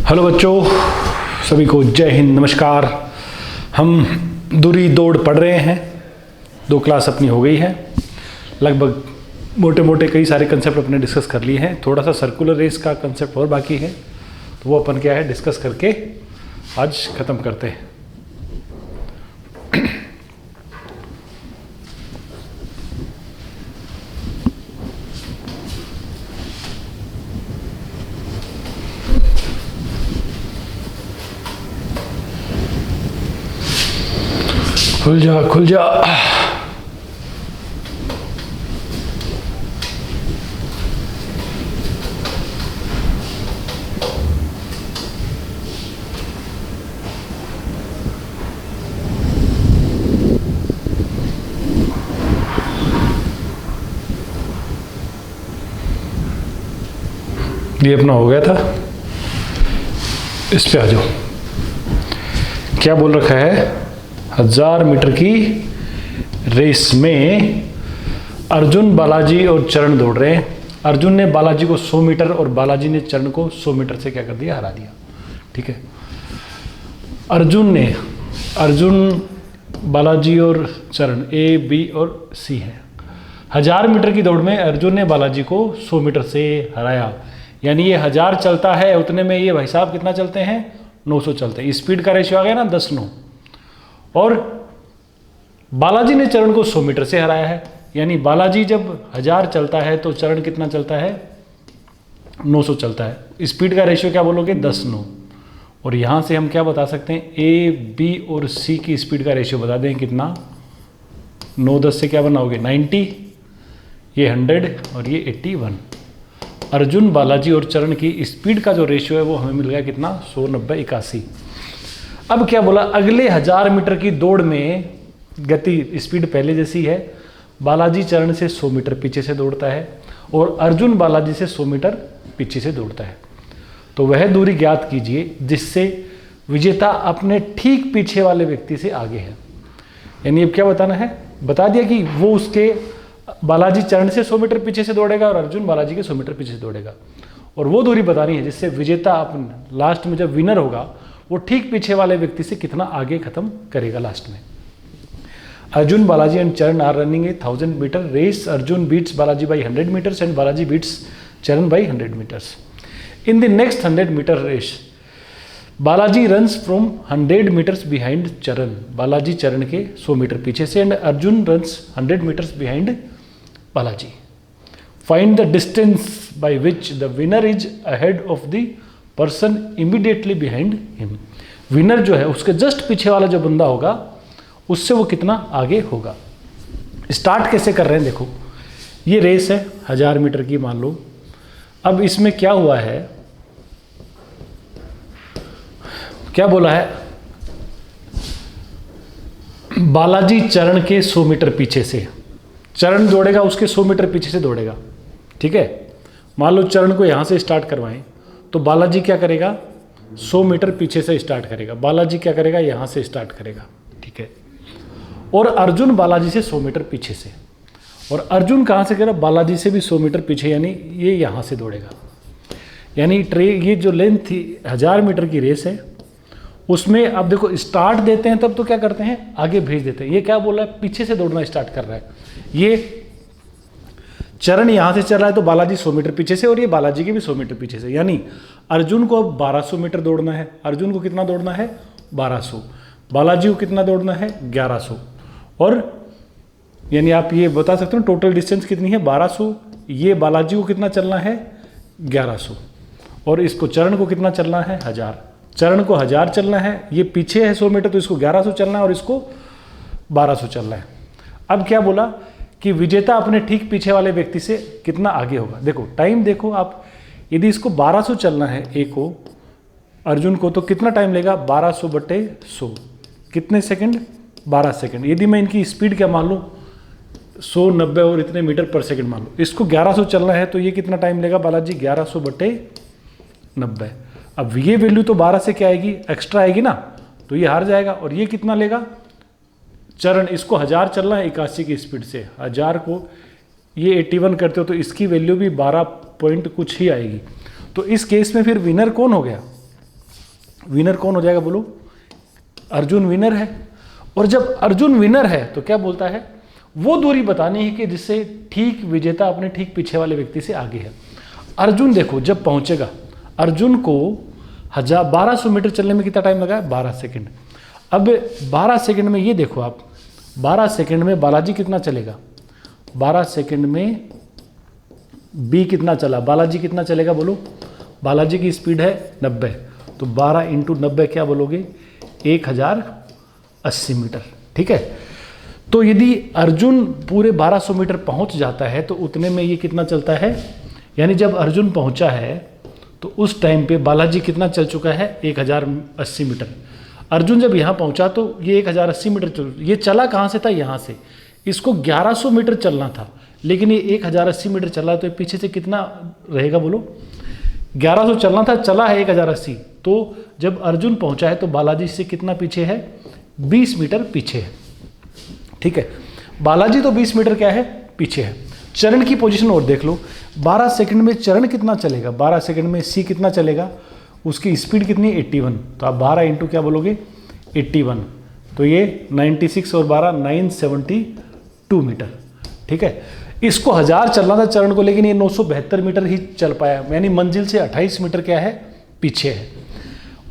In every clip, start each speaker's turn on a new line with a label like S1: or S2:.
S1: Hello बच्चों, सभी को जय हिंद, नमस्कार। हम दूरी दौड़ पढ़ रहे हैं। 2 क्लास अपनी हो गई है। लगभग मोटे मोटे कई सारे कंसेप्ट अपने डिस्कस कर लिए हैं। थोड़ा सा सर्कुलर रेस का कंसेप्ट और बाकी है, तो वो अपन क्या है डिस्कस करके आज ख़त्म करते हैं। खुल जा खुल जा। ये अपना हो गया था, इस पे आ जाओ। क्या बोल रखा है? 1000 मीटर की रेस में अर्जुन, बालाजी और चरण दौड़ रहे हैं। अर्जुन ने बालाजी को 100 मीटर और बालाजी ने चरण को 100 मीटर से क्या कर दिया, हरा दिया। ठीक है। अर्जुन, बालाजी और चरण ए, बी और सी है। 1000 मीटर की दौड़ में अर्जुन ने बालाजी को 100 मीटर से हराया। यानी ये 1000 चलता है, उतने में ये भाई साहब कितना चलते हैं, 900 चलते हैं। स्पीड का रेशियो आ गया ना 10-9। और बालाजी ने चरण को 100 मीटर से हराया है। यानी बालाजी जब 1000 चलता है तो चरण कितना चलता है, 900 चलता है। स्पीड का रेशियो क्या बोलोगे, 10-9। और यहाँ से हम क्या बता सकते हैं, ए, बी और सी की स्पीड का रेशियो बता दें कितना। 9-10 से क्या बनाओगे, 90, ये 100 और ये 81। अर्जुन, बालाजी और चरण की स्पीड का जो रेशियो है वो हमें मिल गया कितना, 100, 90, 81। अब क्या बोला, अगले 1000 मीटर की दौड़ में गति स्पीड पहले जैसी है। बालाजी चरण से 100 मीटर पीछे से दौड़ता है और अर्जुन बालाजी से 100 मीटर पीछे से दौड़ता है। तो वह दूरी ज्ञात कीजिए जिससे विजेता अपने ठीक पीछे वाले व्यक्ति से आगे है। यानी अब क्या बताना है, बता दिया कि वो उसके बालाजी चरण से 100 मीटर पीछे से दौड़ेगा और अर्जुन बालाजी के 100 मीटर पीछे से दौड़ेगा। और वो दूरी बतानी है जिससे विजेता अपने लास्ट में जब विनर होगा वो ठीक पीछे वाले व्यक्ति से कितना आगे खत्म करेगा लास्ट में। Arjun, Balaji and Charan are running a 1000 metre race. Arjun beats Balaji by 100 meters and Balaji beats Charan by 100 meters. In the next 100 meter race, Balaji runs from 100 meters behind Charan. Balaji Charan के 100 मीटर पीछे से। And Arjun runs 100 meters behind Balaji. Find the distance by which the winner is ahead of the person immediately behind him. Winner जो है उसके just पीछे वाला जो बंदा होगा उससे वो कितना आगे होगा। स्टार्ट कैसे कर रहे हैं, देखो ये रेस है 1000 मीटर की मान लो। अब इसमें क्या हुआ है, क्या बोला है, बालाजी चरण के 100 मीटर पीछे से। चरण दौड़ेगा उसके 100 मीटर पीछे से दौड़ेगा। ठीक है। मान लो चरण को यहां से स्टार्ट करवाएं तो बालाजी क्या करेगा, 100 मीटर पीछे से स्टार्ट करेगा। बालाजी क्या करेगा, यहां से स्टार्ट करेगा। ठीक है। और अर्जुन बालाजी से 100 मीटर पीछे से। और अर्जुन कहां से करेगा, बालाजी से भी 100 मीटर पीछे, यानी ये यहां से दौड़ेगा। यानी ये जो लेंथ थी 1000 मीटर की रेस है उसमें अब देखो स्टार्ट देते हैं तब तो क्या करते हैं, आगे भेज देते हैं। ये क्या बोल रहा है, पीछे से दौड़ना स्टार्ट कर रहा है। ये चरण यहां से चल रहा है तो बालाजी 100 मीटर पीछे से और ये बालाजी के भी 100 मीटर पीछे से। यानी अर्जुन को अब 1200 मीटर दौड़ना है। अर्जुन को कितना दौड़ना है, 1200। बालाजी को कितना दौड़ना है, 1100। और यानी आप ये बता सकते हो टोटल डिस्टेंस कितनी है, 1200। ये बालाजी को कितना चलना है, 1100। और इसको चरण को कितना चलना है, 1000। चरण को 1000 चलना है, ये पीछे है 100 मीटर तो इसको 1100 चलना है और इसको 1200 चलना है। अब क्या बोला कि विजेता अपने ठीक पीछे वाले व्यक्ति से कितना आगे होगा। देखो टाइम देखो आप, यदि इसको 1200 चलना है ए को, अर्जुन को, तो कितना टाइम लेगा, 1200/100। कितने सेकंड, 12 सेकंड। यदि मैं इनकी स्पीड क्या मान लूँ, 100, 90 और इतने मीटर पर सेकंड मान लो। इसको 1100 चलना है तो ये कितना टाइम लेगा बालाजी, 1100/90। अब ये वैल्यू तो 12 से क्या आएगी, एक्स्ट्रा आएगी ना, तो ये हार जाएगा। और ये कितना लेगा चरण, इसको 1000 चलना है 81 की स्पीड से। 1000 को ये 81 करते हो तो इसकी वैल्यू भी 12 पॉइंट कुछ ही आएगी। तो इस केस में फिर विनर कौन हो गया, विनर कौन हो जाएगा बोलो? अर्जुन विनर है। और जब अर्जुन विनर है तो क्या बोलता है? वो दूरी बतानी है कि जिससे ठीक विजेता अपने ठीक पीछे वाले व्यक्ति से आगे है। अर्जुन देखो जब पहुंचेगा, अर्जुन को 1200 मीटर चलने में कितना टाइम लगा है? 12 सेकंड। अब 12 सेकंड में ये देखो आप, 12 सेकंड में बालाजी कितना चलेगा? 12 सेकंड में बी कितना चला? बालाजी कितना चलेगा बोलो? बालाजी की स्पीड है 90, तो 12 इंटू 90 क्या बोलोगे? 1080 मीटर। ठीक है, तो यदि अर्जुन पूरे 1200 मीटर पहुंच जाता है तो उतने में ये कितना चलता है? यानी जब अर्जुन पहुंचा है तो उस टाइम पे बालाजी कितना चल चुका है? 1080 मीटर। अर्जुन जब यहाँ पहुंचा तो ये 1080 मीटर ये चला कहाँ से था? यहाँ से। इसको 1100 मीटर चलना था, लेकिन ये 1080 मीटर चला, तो पीछे से कितना रहेगा बोलो? 1100 चलना था, चला है 1080। तो जब अर्जुन पहुंचा है तो बालाजी से कितना पीछे है? 20 मीटर पीछे है। ठीक है, बालाजी तो 20 मीटर क्या है? पीछे है। चरण की पोजीशन और देख लो, 12 सेकंड में चरण कितना चलेगा? 12 सेकंड में सी कितना चलेगा? उसकी स्पीड कितनी? 81। तो आप 12 इंटू क्या बोलोगे? 81, तो ये 96 और 12 972 मीटर। ठीक है, इसको 1000 चलना था चरण को, लेकिन ये 972 मीटर ही चल पाया, यानी मंजिल से 28 मीटर क्या है? पीछे है।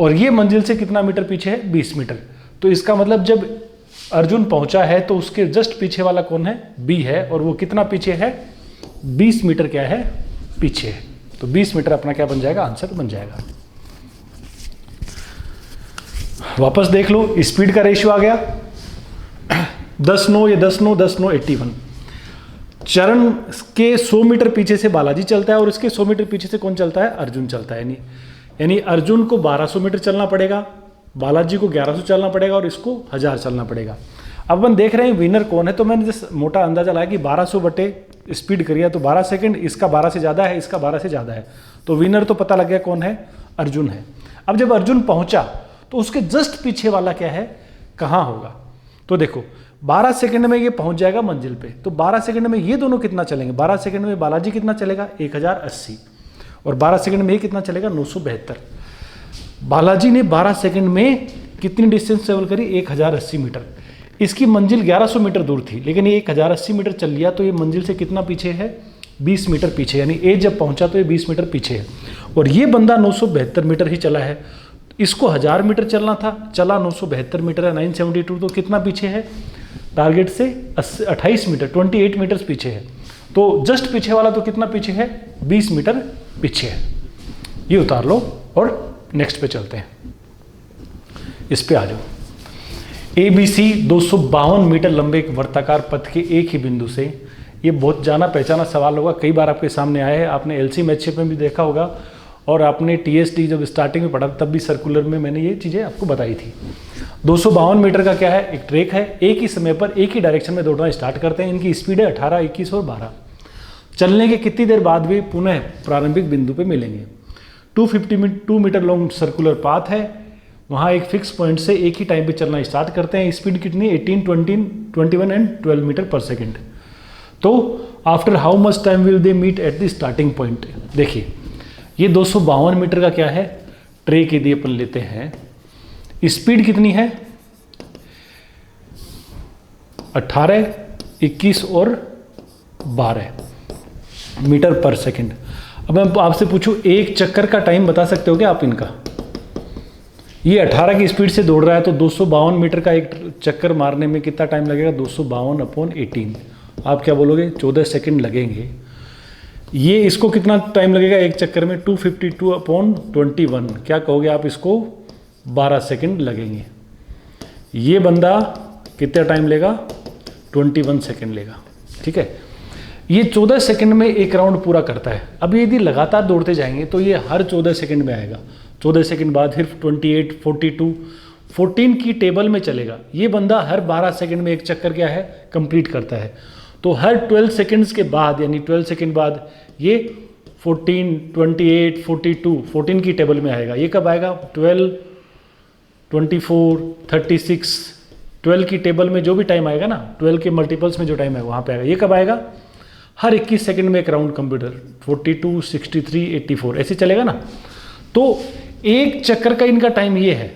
S1: और ये मंजिल से कितना मीटर पीछे है? 20 मीटर। तो इसका मतलब जब अर्जुन पहुंचा है तो उसके जस्ट पीछे वाला कौन है? बी है, और वो कितना पीछे है? 20 मीटर क्या है? पीछे है। तो 20 मीटर अपना क्या बन जाएगा? आंसर बन जाएगा। वापस देख लो, स्पीड का रेशियो आ गया 10-9, ये 10-9, 10-9 81। चरण के 100 मीटर पीछे से बालाजी चलता है और इसके 100 मीटर पीछे से कौन चलता है? अर्जुन चलता है। यानी अर्जुन को 1200 मीटर चलना पड़ेगा, बालाजी को 1100 चलना पड़ेगा और इसको 1000 चलना पड़ेगा। अब अपन देख रहे हैं विनर कौन है, तो मैंने जिस मोटा अंदाजा लगाया कि 1200 बटे स्पीड करिए तो 12 सेकंड, इसका 12 से ज़्यादा है, इसका 12 से ज़्यादा है, तो विनर तो पता लग गया कौन है? अर्जुन है। अब जब अर्जुन पहुंचा तो उसके जस्ट पीछे वाला क्या है? कहाँ होगा? तो देखो 12 सेकंड में ये पहुंच जाएगा मंजिल पे, तो 12 सेकंड में ये दोनों कितना चलेंगे? 12 सेकंड में बालाजी कितना चलेगा? 1080, और 12 सेकंड में ये कितना चलेगा? 972। बालाजी ने 12 सेकंड में कितनी डिस्टेंस ट्रेवल करी? 1080 मीटर। इसकी मंजिल 1100 मीटर दूर थी, लेकिन ये 1080 मीटर चल लिया, तो ये मंजिल से कितना पीछे है? 20 मीटर पीछे। यानी ए जब पहुंचा तो ये 20 मीटर पीछे है, और ये बंदा 972 मीटर ही चला है। इसको 1000 मीटर चलना था, चला 972 मीटर है, 972, तो कितना पीछे है? टारगेट से 28 मीटर, 28 मीटर्स पीछे है। तो जस्ट पीछे वाला तो कितना पीछे है? 20 मीटर पीछे है। ये उतार लो और नेक्स्ट पे चलते हैं। इस पे आ जाओ। ABC 252 मीटर लंबे एक वर्ताकार पथ के एक ही बिंदु से, ये बहुत जाना पहचाना सवाल होगा, कई बार आपके सामने आया है, आपने LC मैथशिप में भी देखा होगा, और आपने TSD जब स्टार्टिंग में पढ़ा तब भी सर्कुलर में मैंने ये चीज़ें आपको बताई थी। 252 मीटर का क्या है? एक ट्रैक है, एक ही समय पर एक ही डायरेक्शन में दौड़ना स्टार्ट करते हैं। इनकी स्पीड है 18, 21 और 12। चलने के कितनी देर बाद भी पुनः प्रारंभिक बिंदु पे मिलेंगे। 252 मीटर लॉन्ग सर्कुलर पाथ है, वहाँ एक फिक्स पॉइंट से एक ही टाइम पे चलना स्टार्ट करते हैं। स्पीड कितनी? 18, 20, 21 एंड 12 मीटर पर सेकेंड। तो after how much time will they meet at the starting point? देखिए ये 252 मीटर का क्या है? ट्रैक यदि अपन लेते हैं, स्पीड कितनी है? 18, 21 और 12 मीटर पर सेकेंड। अब मैं आपसे पूछूं, एक चक्कर का टाइम बता सकते हो क्या आप इनका? ये 18 की स्पीड से दौड़ रहा है, तो 252 मीटर का एक चक्कर मारने में कितना टाइम लगेगा? 252/18। आप क्या बोलोगे? 14 सेकंड लगेंगे। ये इसको कितना टाइम लगेगा एक चक्कर में? 252/21। क्या कहोगे आप इसको? 12 सेकंड लगेंगे। ये बंदा कितना टाइम लेगा? 21 सेकंड लेगा। ठीक है, ये 14 सेकंड में एक राउंड पूरा करता है। अब यदि लगातार दौड़ते जाएंगे तो ये हर 14 सेकंड में आएगा। 14 सेकंड बाद फिर 28, 42, 14 की टेबल में चलेगा। ये बंदा हर 12 सेकंड में एक चक्कर क्या है? कंप्लीट करता है। तो हर 12 सेकंड्स के बाद, यानी 12 सेकंड बाद ये 14, 28, 42, 14 की टेबल में आएगा। ये कब आएगा? 12, 24, 36, 12 की टेबल में जो भी टाइम आएगा ना, 12 के मल्टीपल्स में जो टाइम है वहाँ पे आएगा। ये कब आएगा? हर 21 सेकंड में एक राउंड कंप्यूटर, 42, 63, 84 ऐसे चलेगा ना। तो एक चक्कर का इनका टाइम ये है,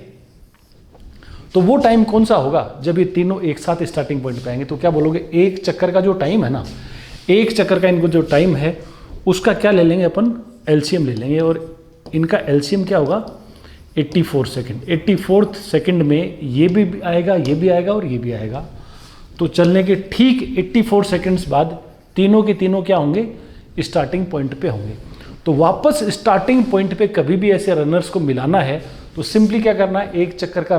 S1: तो वो टाइम कौन सा होगा जब ये तीनों एक साथ स्टार्टिंग पॉइंट पे आएंगे। तो क्या बोलोगे, एक चक्कर का जो टाइम है ना, एक चक्कर का इनको जो टाइम है उसका क्या ले लेंगे अपन, एलसीएम ले लेंगे, और इनका एलसीएम क्या होगा 84 सेकंड। 84 सेकंड में ये भी आएगा, ये भी आएगा और ये भी आएगा। तो चलने के ठीक 84 सेकंड्स बाद तीनों के तीनों क्या होंगे, स्टार्टिंग पॉइंट पे होंगे। तो वापस स्टार्टिंग पॉइंट पे कभी भी ऐसे रनर्स को मिलाना है तो सिंपली क्या करना है, एक चक्कर का,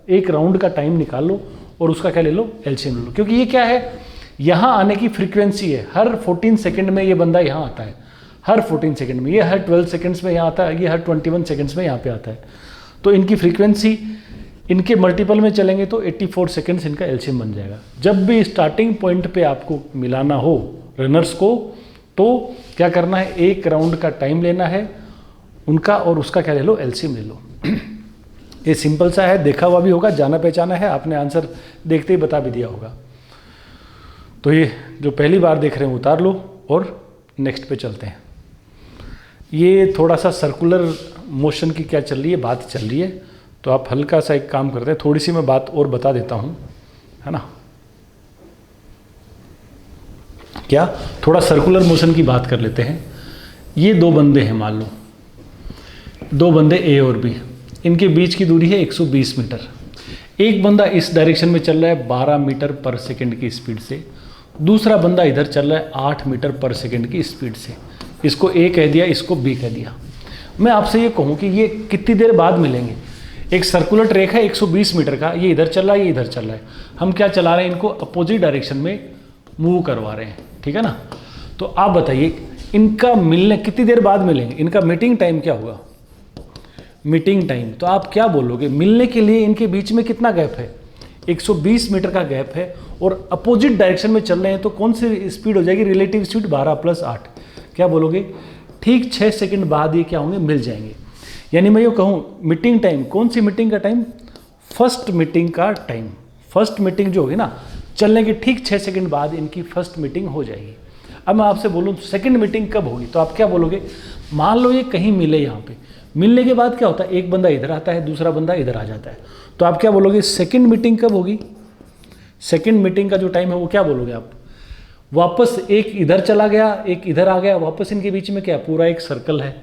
S1: एक राउंड का टाइम निकाल लो और उसका क्या ले लो, एलसीएम ले लो। क्योंकि ये क्या है, यहाँ आने की फ्रीक्वेंसी है, हर 14 सेकंड में ये बंदा यहाँ आता है, हर 14 सेकंड में, ये हर 12 सेकंड्स में यहाँ आता है, ये हर 21 सेकंड्स में यहाँ पे आता है। तो इनकी फ्रीक्वेंसी, इनके मल्टीपल में चलेंगे तो 84 सेकंड्स इनका एलसीएम बन जाएगा। जब भी स्टार्टिंग पॉइंट पे आपको मिलाना हो रनर्स को तो क्या करना है, एक राउंड का टाइम लेना है उनका और उसका क्या ले लो, एलसीएम ले लो। ये सिंपल सा है, देखा हुआ भी होगा, जाना पहचाना है, आपने आंसर देखते ही बता भी दिया होगा। तो ये जो पहली बार देख रहे हैं उतार लो और नेक्स्ट पे चलते हैं। ये थोड़ा सा सर्कुलर मोशन की क्या चल रही है, बात चल रही है, तो आप हल्का सा एक काम करते हैं, थोड़ी सी मैं बात और बता देता हूँ, है ना। क्या, थोड़ा सर्कुलर मोशन की बात कर लेते हैं। ये दो बंदे हैं, मान लो दो बंदे ए और बी, इनके बीच की दूरी है 120 मीटर। एक बंदा इस डायरेक्शन में चल रहा है 12 मीटर पर सेकंड की स्पीड से, दूसरा बंदा इधर चल रहा है 8 मीटर पर सेकंड की स्पीड से। इसको ए कह दिया, इसको बी कह दिया। मैं आपसे ये कहूँ कि ये कितनी देर बाद मिलेंगे। एक सर्कुलर ट्रैक है 120 मीटर का, ये इधर चल रहा है, ये इधर चल रहा है, हम क्या चला रहे हैं, इनको अपोजिट डायरेक्शन में मूव करवा रहे हैं, ठीक है ना। तो आप बताइए इनका मिलने कितनी देर बाद मिलेंगे, इनका मीटिंग टाइम क्या होगा, मीटिंग टाइम। तो आप क्या बोलोगे, मिलने के लिए इनके बीच में कितना गैप है, 120 मीटर का गैप है और अपोजिट डायरेक्शन में चल रहे हैं, तो कौन सी स्पीड हो जाएगी, रिलेटिव स्पीड 12 + 8। क्या बोलोगे, ठीक 6 सेकंड बाद ये क्या होंगे, मिल जाएंगे। यानी मैं ये कहूँ मीटिंग टाइम, कौन सी मीटिंग का टाइम, फर्स्ट मीटिंग का टाइम। फर्स्ट मीटिंग जो होगी ना, चलने के ठीक 6 सेकंड बाद इनकी फर्स्ट मीटिंग हो जाएगी। अब मैं आपसे बोलूँ सेकंड मीटिंग कब होगी, तो आप क्या बोलोगे, मान लो ये कहीं मिले, यहाँ पे मिलने के बाद क्या होता है, एक बंदा इधर आता है, दूसरा बंदा इधर आ जाता है, तो आप क्या बोलोगे, सेकंड मीटिंग कब होगी। सेकंड मीटिंग का जो टाइम है वो क्या बोलोगे आप, वापस एक इधर चला गया, एक इधर आ गया, वापस इनके बीच में क्या, पूरा एक सर्कल है,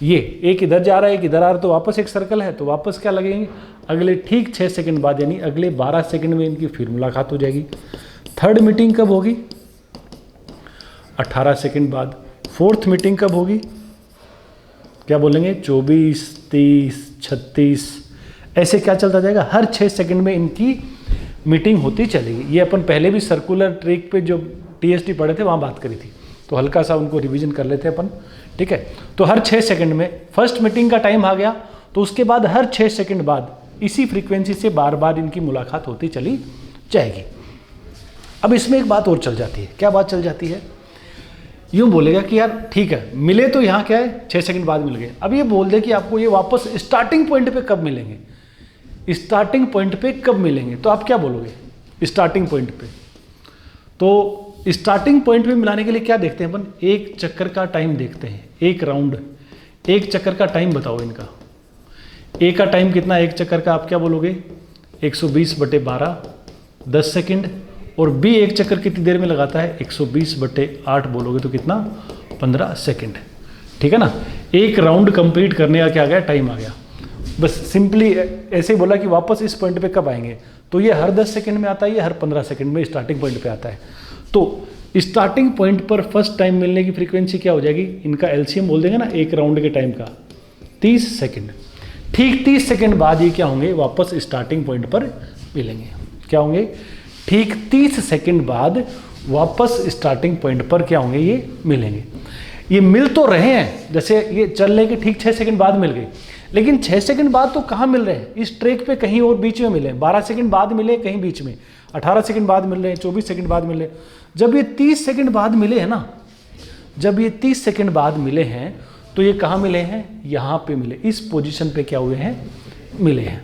S1: ये एक इधर जा रहा है, एक इधर आ रहा है, तो वापस एक सर्कल है, तो वापस क्या लगेंगे, अगले ठीक 6 सेकंड बाद, यानी अगले 12 सेकंड में इनकी फिर मुलाकात हो जाएगी। थर्ड मीटिंग कब होगी, 18 सेकंड बाद। फोर्थ मीटिंग कब होगी, क्या बोलेंगे, 24, 30, 36, ऐसे क्या चलता जाएगा, हर 6 सेकंड में इनकी मीटिंग होती चलेगी। ये अपन पहले भी सर्कुलर ट्रैक पे जो टीएसटी पढ़े थे वहाँ बात करी थी, तो हल्का सा उनको रिवीजन कर लेते हैं अपन, ठीक है। तो हर 6 सेकंड में फर्स्ट मीटिंग का टाइम आ गया, तो उसके बाद हर 6 सेकंड बाद इसी फ्रीक्वेंसी से बार बार इनकी मुलाकात होती चली जाएगी। अब इसमें एक बात और चल जाती है, क्या बात चल जाती है, यूँ बोलेगा कि यार ठीक है, मिले तो यहाँ क्या है, 6 सेकंड बाद मिल गए। अब ये बोल दे कि आपको ये वापस स्टार्टिंग पॉइंट पे कब मिलेंगे, स्टार्टिंग पॉइंट पे कब मिलेंगे, तो आप क्या बोलोगे, स्टार्टिंग पॉइंट पे। तो स्टार्टिंग पॉइंट पे मिलाने के लिए क्या देखते हैं अपन, एक चक्कर का टाइम देखते हैं, एक राउंड, एक चक्कर का टाइम बताओ इनका। ए का टाइम कितना, एक चक्कर का, आप क्या बोलोगे, 120/12 10 सेकंड, और बी एक चक्कर कितनी देर में लगाता है, 120/8 बोलोगे तो कितना, 15 सेकंड, ठीक है ना। एक राउंड कंप्लीट करने का क्या आ गया, टाइम आ गया। बस सिंपली ऐसे ही बोला कि वापस इस पॉइंट पे कब आएंगे, तो ये हर 10 सेकंड में आता है, ये हर 15 सेकंड में स्टार्टिंग पॉइंट पे आता है। तो स्टार्टिंग पॉइंट पर फर्स्ट टाइम मिलने की फ्रीक्वेंसी क्या हो जाएगी, इनका एलसीएम बोल देंगे ना एक राउंड के टाइम का, 30 सेकंड। ठीक 30 सेकंड बाद ये क्या होंगे, वापस स्टार्टिंग पॉइंट पर मिलेंगे। क्या होंगे, ठीक 30 सेकंड बाद वापस स्टार्टिंग पॉइंट पर क्या होंगे, ये मिलेंगे। ये मिल तो रहे हैं, जैसे ये चलने के ठीक 6 सेकंड बाद मिल गए, लेकिन 6 सेकंड बाद तो कहाँ मिल रहे हैं, इस ट्रैक पे कहीं और बीच में मिले, 12 सेकंड बाद मिले कहीं बीच में, 18 सेकंड बाद मिल रहे हैं, 24 सेकंड बाद मिल रहे हैं। जब ये 30 सेकंड बाद मिले हैं ना, जब ये 30 सेकंड बाद मिले हैं, तो ये कहाँ मिले हैं, यहाँ पे मिले, इस पोजीशन पे क्या हुए हैं, मिले हैं,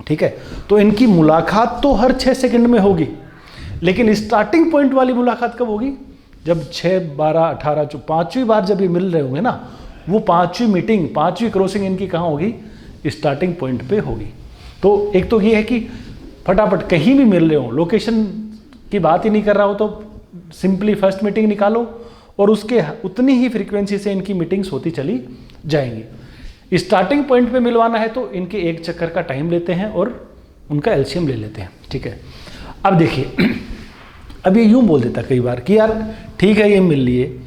S1: ठीक है। तो इनकी मुलाकात तो हर 6 सेकंड में होगी, लेकिन स्टार्टिंग पॉइंट वाली मुलाकात कब होगी, जब 6, 12, 18, 5वीं बार जब ये मिल रहे होंगे ना, वो पांचवी मीटिंग, पांचवी क्रॉसिंग इनकी कहाँ होगी? स्टार्टिंग पॉइंट पे होगी। तो एक तो ये है कि फटाफट कहीं भी मिल रहे हो, लोकेशन की बात ही नहीं कर रहा हो तो सिंपली फर्स्ट मीटिंग निकालो और उसके उतनी ही फ्रीक्वेंसी से इनकी मीटिंग्स होती चली जाएंगी। स्टार्टिंग पॉइंट पे मिलवाना है तो इनके एक चक्कर का टाइम लेते हैं और उनका एलसीएम ले लेते हैं, ठीक है। अब देखिए, अब ये यूं बोल देता कई बार कि यार ठीक है ये मिल लिए,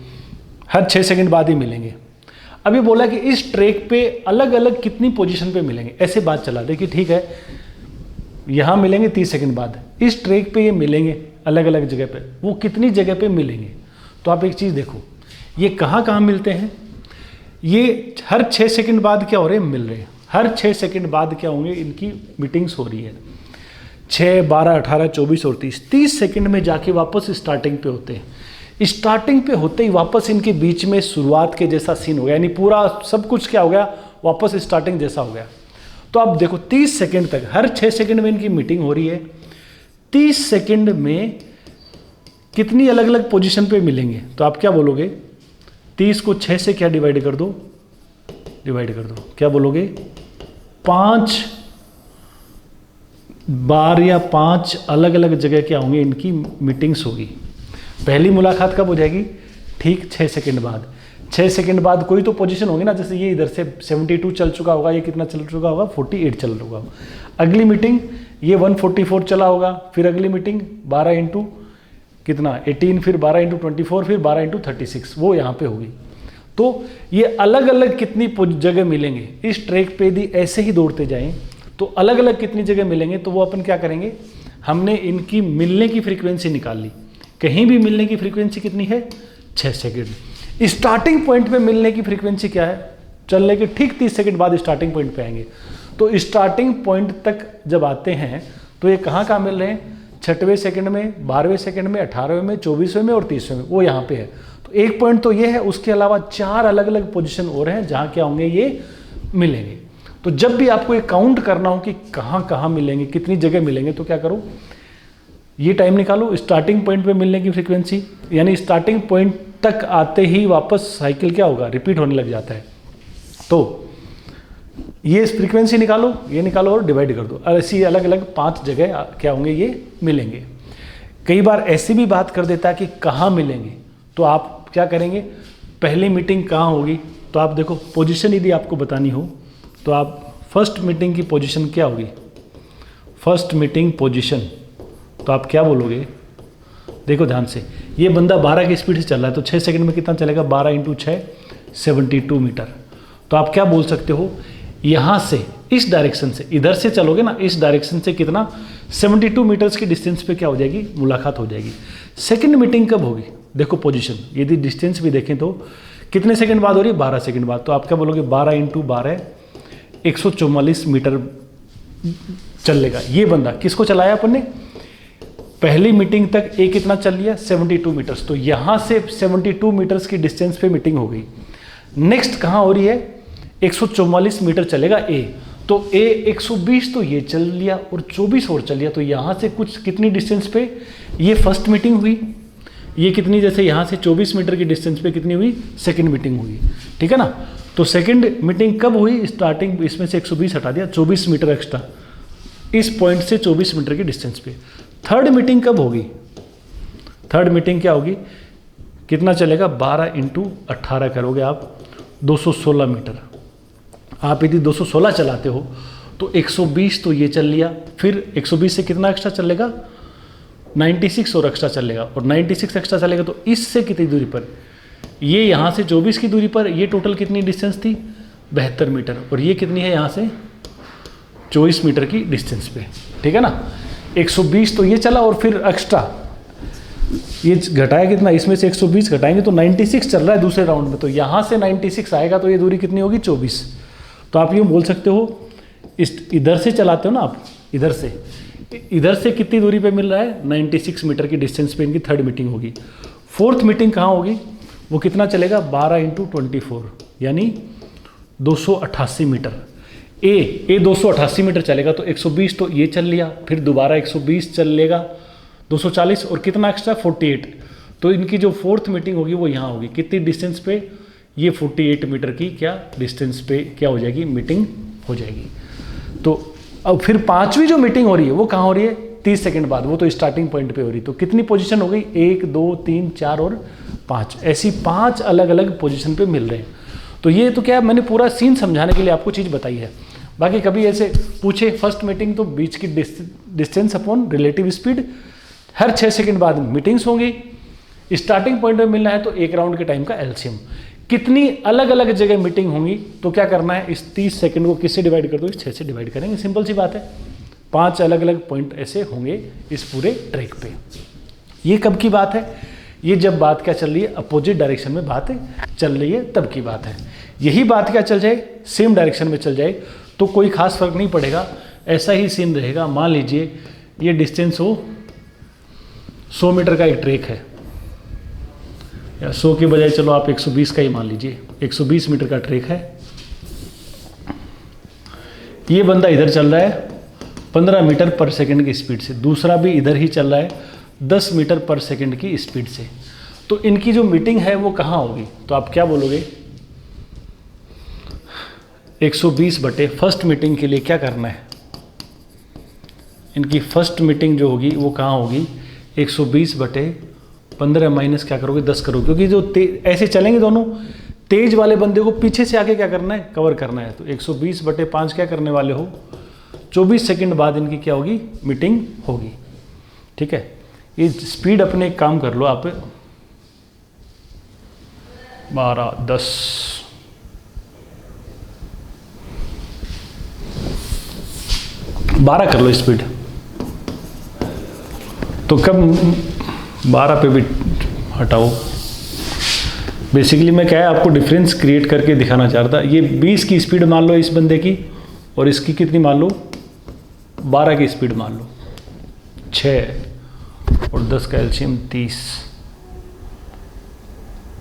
S1: हर 6 सेकंड बाद ही मिलेंगे। अब ये बोला कि इस ट्रैक पे अलग अलग कितनी पोजीशन पे मिलेंगे, ऐसे बात चला दे कि ठीक है यहाँ मिलेंगे 30 सेकंड बाद, इस ट्रैक पे ये मिलेंगे अलग अलग जगह पे, वो कितनी जगह पे मिलेंगे। तो आप एक चीज़ देखो, ये कहाँ कहाँ मिलते हैं, ये हर 6 सेकंड बाद क्या हो रहे हैं? मिल रहे हैं। हर 6 सेकंड बाद क्या होंगे? इनकी मीटिंग्स हो रही है। 6, 12, 18, 24 और 30 सेकंड में जाके वापस स्टार्टिंग पे होते हैं। स्टार्टिंग पे होते ही वापस इनके बीच में शुरुआत के जैसा सीन हो गया, यानी पूरा सब कुछ क्या हो गया? वापस स्टार्टिंग जैसा हो गया। तो आप देखो 30 सेकंड तक, हर 6 सेकंड में इनकी मीटिंग हो रही है। 30 सेकंड में कितनी अलग अलग पोजीशन पे मिलेंगे? तो आप क्या बोलोगे? 30 को 6 से क्या डिवाइड कर दो? डिवाइड कर दो, क्या बोलोगे? 5 बार या 5 अलग अलग जगह क्या होंगे? इनकी मीटिंग्स होगी। पहली मुलाकात कब हो जाएगी? ठीक 6 सेकंड बाद। 6 सेकंड बाद कोई तो पोजीशन होगी ना, जैसे ये इधर से 72 चल चुका होगा, ये कितना चल चुका होगा? 48 चल चुका होगा। अगली मीटिंग ये 144 चला होगा, फिर अगली मीटिंग 12 इंटू कितना? 18, फिर 12 इंटू 24, फिर 12 इंटू 36, वो यहाँ पे होगी। तो ये अलग अलग कितनी जगह मिलेंगे इस ट्रैक पे? यदि ऐसे ही दौड़ते जाएं तो अलग अलग कितनी जगह मिलेंगे? तो वो अपन क्या करेंगे, हमने इनकी मिलने की फ्रीक्वेंसी निकाल ली। कहीं भी मिलने की फ्रीक्वेंसी कितनी है? 6 सेकंड। स्टार्टिंग पॉइंट पे मिलने की फ्रीक्वेंसी क्या है? चलने के ठीक 30 सेकंड बाद स्टार्टिंग पॉइंट पे आएंगे। तो स्टार्टिंग पॉइंट तक जब आते हैं तो ये कहाँ कहाँ मिल रहे हैं? 6वें सेकंड में, 12वें सेकंड में, 18वें में, 24वें में और 30वें में, वो यहाँ पे है। तो एक पॉइंट तो ये है, उसके अलावा 4 अलग अलग पोजीशन और हैं जहाँ क्या होंगे? ये मिलेंगे। तो जब भी आपको ये काउंट करना हो कि कहाँ कहाँ मिलेंगे, कितनी जगह मिलेंगे, तो क्या करो, ये टाइम निकालो, स्टार्टिंग पॉइंट पे मिलने की फ्रीक्वेंसी, यानी स्टार्टिंग पॉइंट तक आते ही वापस साइकिल क्या होगा? रिपीट होने लग जाता है। तो ये फ्रीक्वेंसी निकालो, ये निकालो और डिवाइड कर दो। ऐसी अलग अलग 5 जगह क्या होंगे? ये मिलेंगे। कई बार ऐसी भी बात कर देता है कि कहाँ मिलेंगे, तो आप क्या करेंगे? पहली मीटिंग कहाँ होगी? तो आप देखो पोजीशन यदि आपको बतानी हो तो आप फर्स्ट मीटिंग की पोजीशन क्या होगी? फर्स्ट मीटिंग पोजीशन, तो आप क्या बोलोगे? देखो ध्यान से, ये बंदा 12 की स्पीड से चल रहा है तो 6 सेकंड में कितना चलेगा? 12 इंटू 6 72 मीटर। तो आप क्या बोल सकते हो? यहाँ से इस डायरेक्शन से, इधर से चलोगे ना, इस डायरेक्शन से कितना? 72 मीटर्स की डिस्टेंस पे क्या हो जाएगी? मुलाकात हो जाएगी। सेकंड मीटिंग कब होगी? देखो पोजीशन, यदि डिस्टेंस भी देखें तो कितने सेकंड बाद हो रही है? 12 सेकंड बाद। तो आप क्या बोलोगे? 12 इंटू 12 144 मीटर चलेगा। ये बंदा किसको चलाया अपन ने? पहली मीटिंग तक ए कितना चल लिया? 72 मीटर्स। तो यहाँ से 72 मीटर्स की डिस्टेंस पे मीटिंग हो गई। नेक्स्ट कहाँ हो रही है? 144 मीटर चलेगा ए, तो ए 120 तो ये चल लिया और 24 और चल लिया। तो यहाँ से कुछ कितनी डिस्टेंस पे ये फर्स्ट मीटिंग हुई? ये कितनी? जैसे यहाँ से 24 मीटर की डिस्टेंस पे कितनी हुई? सेकंड मीटिंग हुई, ठीक है ना। तो सेकंड मीटिंग कब हुई? स्टार्टिंग इसमें से 120 हटा दिया, 24 मीटर एक्स्ट्रा इस पॉइंट से 24 मीटर की डिस्टेंस पे। थर्ड मीटिंग कब होगी? थर्ड मीटिंग क्या होगी? कितना चलेगा? 12 इंटू 18 करोगे आप, 216 मीटर। आप यदि 216 चलाते हो तो 120 तो ये चल लिया, फिर 120 से कितना एक्स्ट्रा चलेगा? 96 और एक्स्ट्रा चलेगा, और 96 एक्स्ट्रा चलेगा तो इससे कितनी दूरी पर? ये यहाँ से 24 की दूरी पर, ये टोटल कितनी डिस्टेंस थी? 72 मीटर। और ये कितनी है यहाँ से? 24 मीटर की डिस्टेंस पे, ठीक है ना। 120 तो ये चला और फिर एक्स्ट्रा ये घटाया कितना? इसमें से 120 घटाएंगे तो 96 चल रहा है दूसरे राउंड में। तो यहाँ से 96 आएगा तो ये दूरी कितनी होगी? 24। तो आप यूँ बोल सकते हो, इधर से चलाते हो ना आप, इधर से कितनी दूरी पे मिल रहा है? 96 मीटर की डिस्टेंस पे इनकी थर्ड मीटिंग होगी। फोर्थ मीटिंग कहाँ होगी? वो कितना चलेगा? 12 इंटू 24 यानी 288 मीटर। ए 288 मीटर चलेगा तो 120 तो ये चल लिया, फिर दोबारा 120 चल लेगा, 240 और कितना एक्स्ट्रा? 48। तो इनकी जो फोर्थ मीटिंग होगी वो यहाँ होगी। कितनी डिस्टेंस पे? ये 48 मीटर की क्या डिस्टेंस पे क्या हो जाएगी, मीटिंग हो जाएगी। तो अब फिर पांचवी जो मीटिंग हो रही है वो कहाँ हो रही है, 30 सेकंड बाद, वो तो स्टार्टिंग पॉइंट पे हो रही है। तो कितनी पोजीशन हो गई, 1 2 3 4 और 5, ऐसी 5 अलग अलग पोजीशन पे मिल रहे हैं। तो ये तो क्या, मैंने पूरा सीन समझाने के लिए आपको चीज़ बताई है। बाकी कभी ऐसे पूछे फर्स्ट मीटिंग तो बीच की डिस्टेंस अपॉन रिलेटिव स्पीड, हर 6 सेकंड बाद मीटिंग्स होंगी, स्टार्टिंग पॉइंट में मिलना है तो एक राउंड के टाइम का एलसीएम, कितनी अलग अलग जगह मीटिंग होंगी तो क्या करना है, इस 30 सेकंड को किससे डिवाइड कर दो, इस 6 से डिवाइड करेंगे, सिंपल सी बात है। 5 अलग अलग पॉइंट ऐसे होंगे इस पूरे ट्रैक पे। ये कब की बात है, ये जब बात क्या चल रही है, अपोजिट डायरेक्शन में बात चल रही है तब की बात है। यही बात क्या चल जाए, सेम डायरेक्शन में चल जाए तो कोई खास फर्क नहीं पड़ेगा, ऐसा ही सीन रहेगा। मान लीजिए ये डिस्टेंस हो 100 मीटर का एक ट्रैक है, या 100 के बजाय चलो आप 120 का ही मान लीजिए, 120 मीटर का ट्रैक है। ये बंदा इधर चल रहा है 15 मीटर पर सेकंड की स्पीड से, दूसरा भी इधर ही चल रहा है 10 मीटर पर सेकंड की स्पीड से। तो इनकी जो मीटिंग है वो कहाँ होगी, तो आप क्या बोलोगे, 120 बटे फर्स्ट मीटिंग के लिए क्या करना है, इनकी फर्स्ट मीटिंग जो होगी वो कहाँ होगी, 120 बटे 15 माइनस क्या करोगे, 10 करोगे, क्योंकि जो ऐसे चलेंगे दोनों, तेज वाले बंदे को पीछे से आके क्या करना है, कवर करना है। तो 120 बटे 5 क्या करने वाले हो, 24 सेकंड बाद इनकी क्या होगी, मीटिंग होगी। ठीक है, ये स्पीड अपने एक काम कर लो आप, 12 10 12 कर लो स्पीड, तो कब 12 पे भी हटाओ। बेसिकली मैं क्या है आपको डिफरेंस क्रिएट करके दिखाना चाह रहा था। ये 20 की स्पीड मान लो इस बंदे की, और इसकी कितनी मान लो, 12 की स्पीड मान लो, 6 और 10 का एलसीएम 30।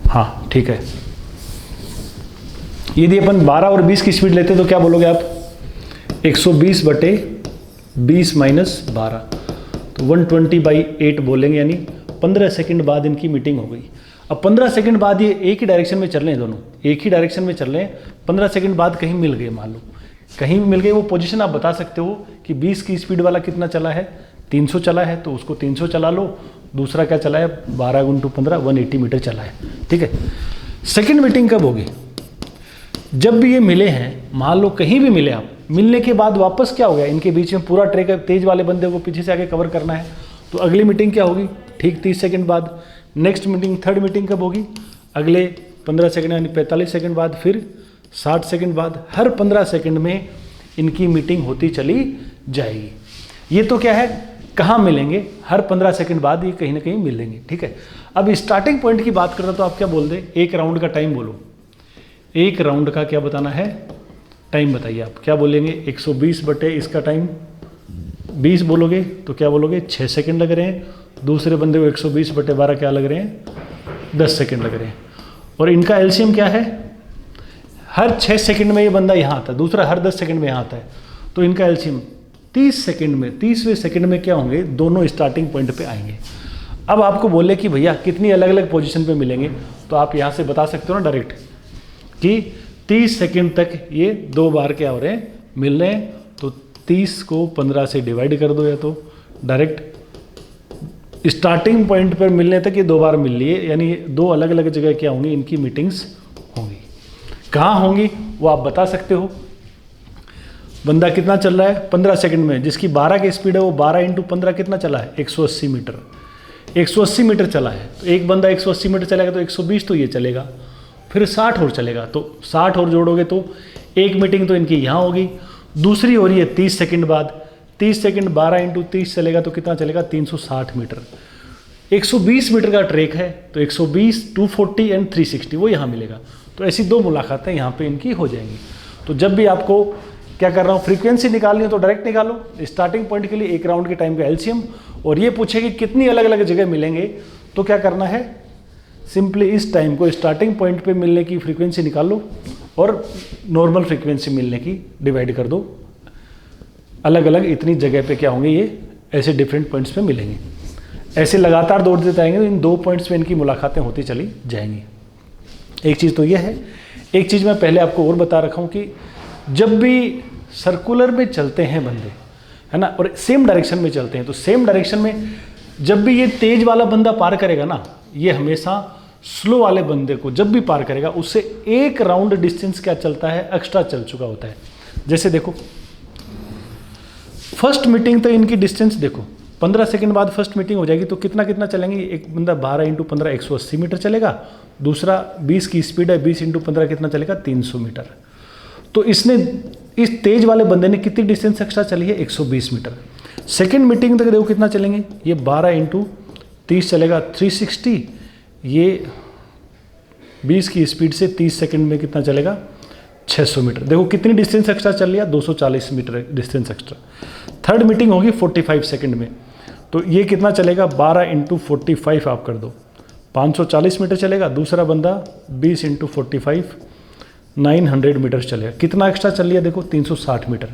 S1: हाँ ठीक है, यदि अपन 12 और 20 की स्पीड लेते तो क्या बोलोगे आप, 120 बटे 20 माइनस 12, तो 120/8 बोलेंगे, यानी 15 सेकंड बाद इनकी मीटिंग हो गई। अब 15 सेकंड बाद ये एक ही डायरेक्शन में चल रहे हैं, दोनों एक ही डायरेक्शन में चल रहे हैं, 15 सेकंड बाद कहीं मिल गए, मान लो कहीं भी मिल गए, वो पोजीशन आप बता सकते हो कि 20 की स्पीड वाला कितना चला है, 300 चला है, तो उसको 300 चला लो, दूसरा क्या चला है, 12 × 15 180 मीटर चला है। ठीक है, सेकेंड मीटिंग कब होगी, जब भी ये मिले हैं, मान लो कहीं भी मिले आप, मिलने के बाद वापस क्या हो गया, इनके बीच में पूरा ट्रैक, तेज वाले बंदे को पीछे से आके कवर करना है, तो अगली मीटिंग क्या होगी, ठीक 30 सेकंड बाद। नेक्स्ट मीटिंग, थर्ड मीटिंग कब होगी, अगले 15 सेकंड यानी 45 सेकंड बाद, फिर 60 सेकंड बाद, हर 15 सेकंड में इनकी मीटिंग होती चली जाएगी। ये तो क्या है, कहाँ मिलेंगे, हर 15 सेकंड बाद ये कहीं ना कहीं मिलेंगे। ठीक है, अब स्टार्टिंग पॉइंट की बात करता तो आप क्या बोल दे, एक राउंड का टाइम बोलो, एक राउंड का क्या बताना है, टाइम बताइए आप, क्या बोलेंगे, 120 बटे इसका टाइम 20 बोलोगे तो क्या बोलोगे, 6 सेकंड लग रहे हैं, दूसरे बंदे को 120 बटे 12 क्या लग रहे हैं, 10 सेकंड लग रहे हैं, और इनका एलसीएम क्या है, हर 6 सेकंड में ये बंदा यहाँ आता है, दूसरा हर 10 सेकंड में यहाँ आता है, तो इनका एलसीएम 30 सेकंड में, 30वें सेकंड में क्या होंगे, दोनों स्टार्टिंग पॉइंट पे आएंगे। अब आपको बोले कि भैया कितनी अलग अलग पोजीशन पे मिलेंगे, तो आप यहाँ से बता सकते हो ना डायरेक्ट कि 30 सेकंड तक ये 2 बार क्या हो रहे हैं, मिल रहे हैं, तो 30 को 15 से डिवाइड कर दो, या तो डायरेक्ट स्टार्टिंग पॉइंट पर मिलने तक ये 2 बार मिल लिए, यानी 2 अलग अलग जगह क्या होंगी, इनकी मीटिंग्स होंगी। कहाँ होंगी वो आप बता सकते हो। बंदा कितना चल रहा है 15 सेकंड में, जिसकी 12 की स्पीड है, वो 12 × 15 कितना चला है, 180 मीटर, 180 मीटर चला है। तो एक बंदा 180 मीटर चलेगा तो 120 तो ये चलेगा, फिर 60 और चलेगा, तो 60 और जोड़ोगे तो एक मीटिंग तो इनकी यहाँ होगी, दूसरी हो रही है 30 सेकंड बाद, 30 सेकंड 12 × 30 चलेगा तो कितना चलेगा, 360 मीटर। 120 मीटर का ट्रैक है, तो 120, 240 एंड 360 वो यहाँ मिलेगा। तो ऐसी 2 मुलाकातें यहाँ पे इनकी हो जाएंगी। तो जब भी आपको क्या कर रहा हूँ, फ्रीक्वेंसी निकालनी हो तो डायरेक्ट निकालो, स्टार्टिंग पॉइंट के लिए एक राउंड के टाइम का एलसीएम, और ये पूछे कि कितनी अलग अलग जगह मिलेंगे, तो क्या करना है, सिंपली इस टाइम को स्टार्टिंग पॉइंट पे मिलने की फ्रीक्वेंसी निकाल लो और नॉर्मल फ्रीक्वेंसी मिलने की डिवाइड कर दो, अलग अलग इतनी जगह पे क्या होंगे, ये ऐसे डिफरेंट पॉइंट्स पे मिलेंगे। ऐसे लगातार दौड़ते जाएंगे तो इन 2 पॉइंट्स पे इनकी मुलाकातें होती चली जाएंगी। एक चीज़ तो ये है। एक चीज़ मैं पहले आपको और बता रखा हूँ कि जब भी सर्कुलर में चलते हैं बंदे, है ना, और सेम डायरेक्शन में चलते हैं, तो सेम डायरेक्शन में जब भी ये तेज वाला बंदा पार करेगा ना, ये हमेशा स्लो वाले बंदे को जब भी पार करेगा उससे एक राउंड डिस्टेंस क्या चलता है, एक्स्ट्रा चल चुका होता है। जैसे देखो फर्स्ट मीटिंग तो इनकी डिस्टेंस देखो 15 सेकंड बाद फर्स्ट मीटिंग हो जाएगी, तो कितना कितना चलेंगे, एक बंदा 12 × 15 180 मीटर चलेगा, दूसरा 20 की स्पीड है, 20 × 15 कितना चलेगा, 300 मीटर। तो इसने इस तेज वाले बंदे ने कितनी डिस्टेंस एक्स्ट्रा चली है, 120 मीटर। सेकेंड मीटिंग तक देखो कितना चलेंगे, ये 12 × 30 चलेगा 360, ये 20 की स्पीड से 30 सेकंड में कितना चलेगा, 600 मीटर। देखो कितनी डिस्टेंस एक्स्ट्रा चल लिया, 240 metre distance extra. Third meeting होगी 45 सेकंड में, तो ये कितना चलेगा, 12 × 45 आप कर दो, 540 मीटर चलेगा। दूसरा बंदा 20 × 45 900 मीटर चलेगा। कितना एक्स्ट्रा चल लिया देखो, 360 मीटर।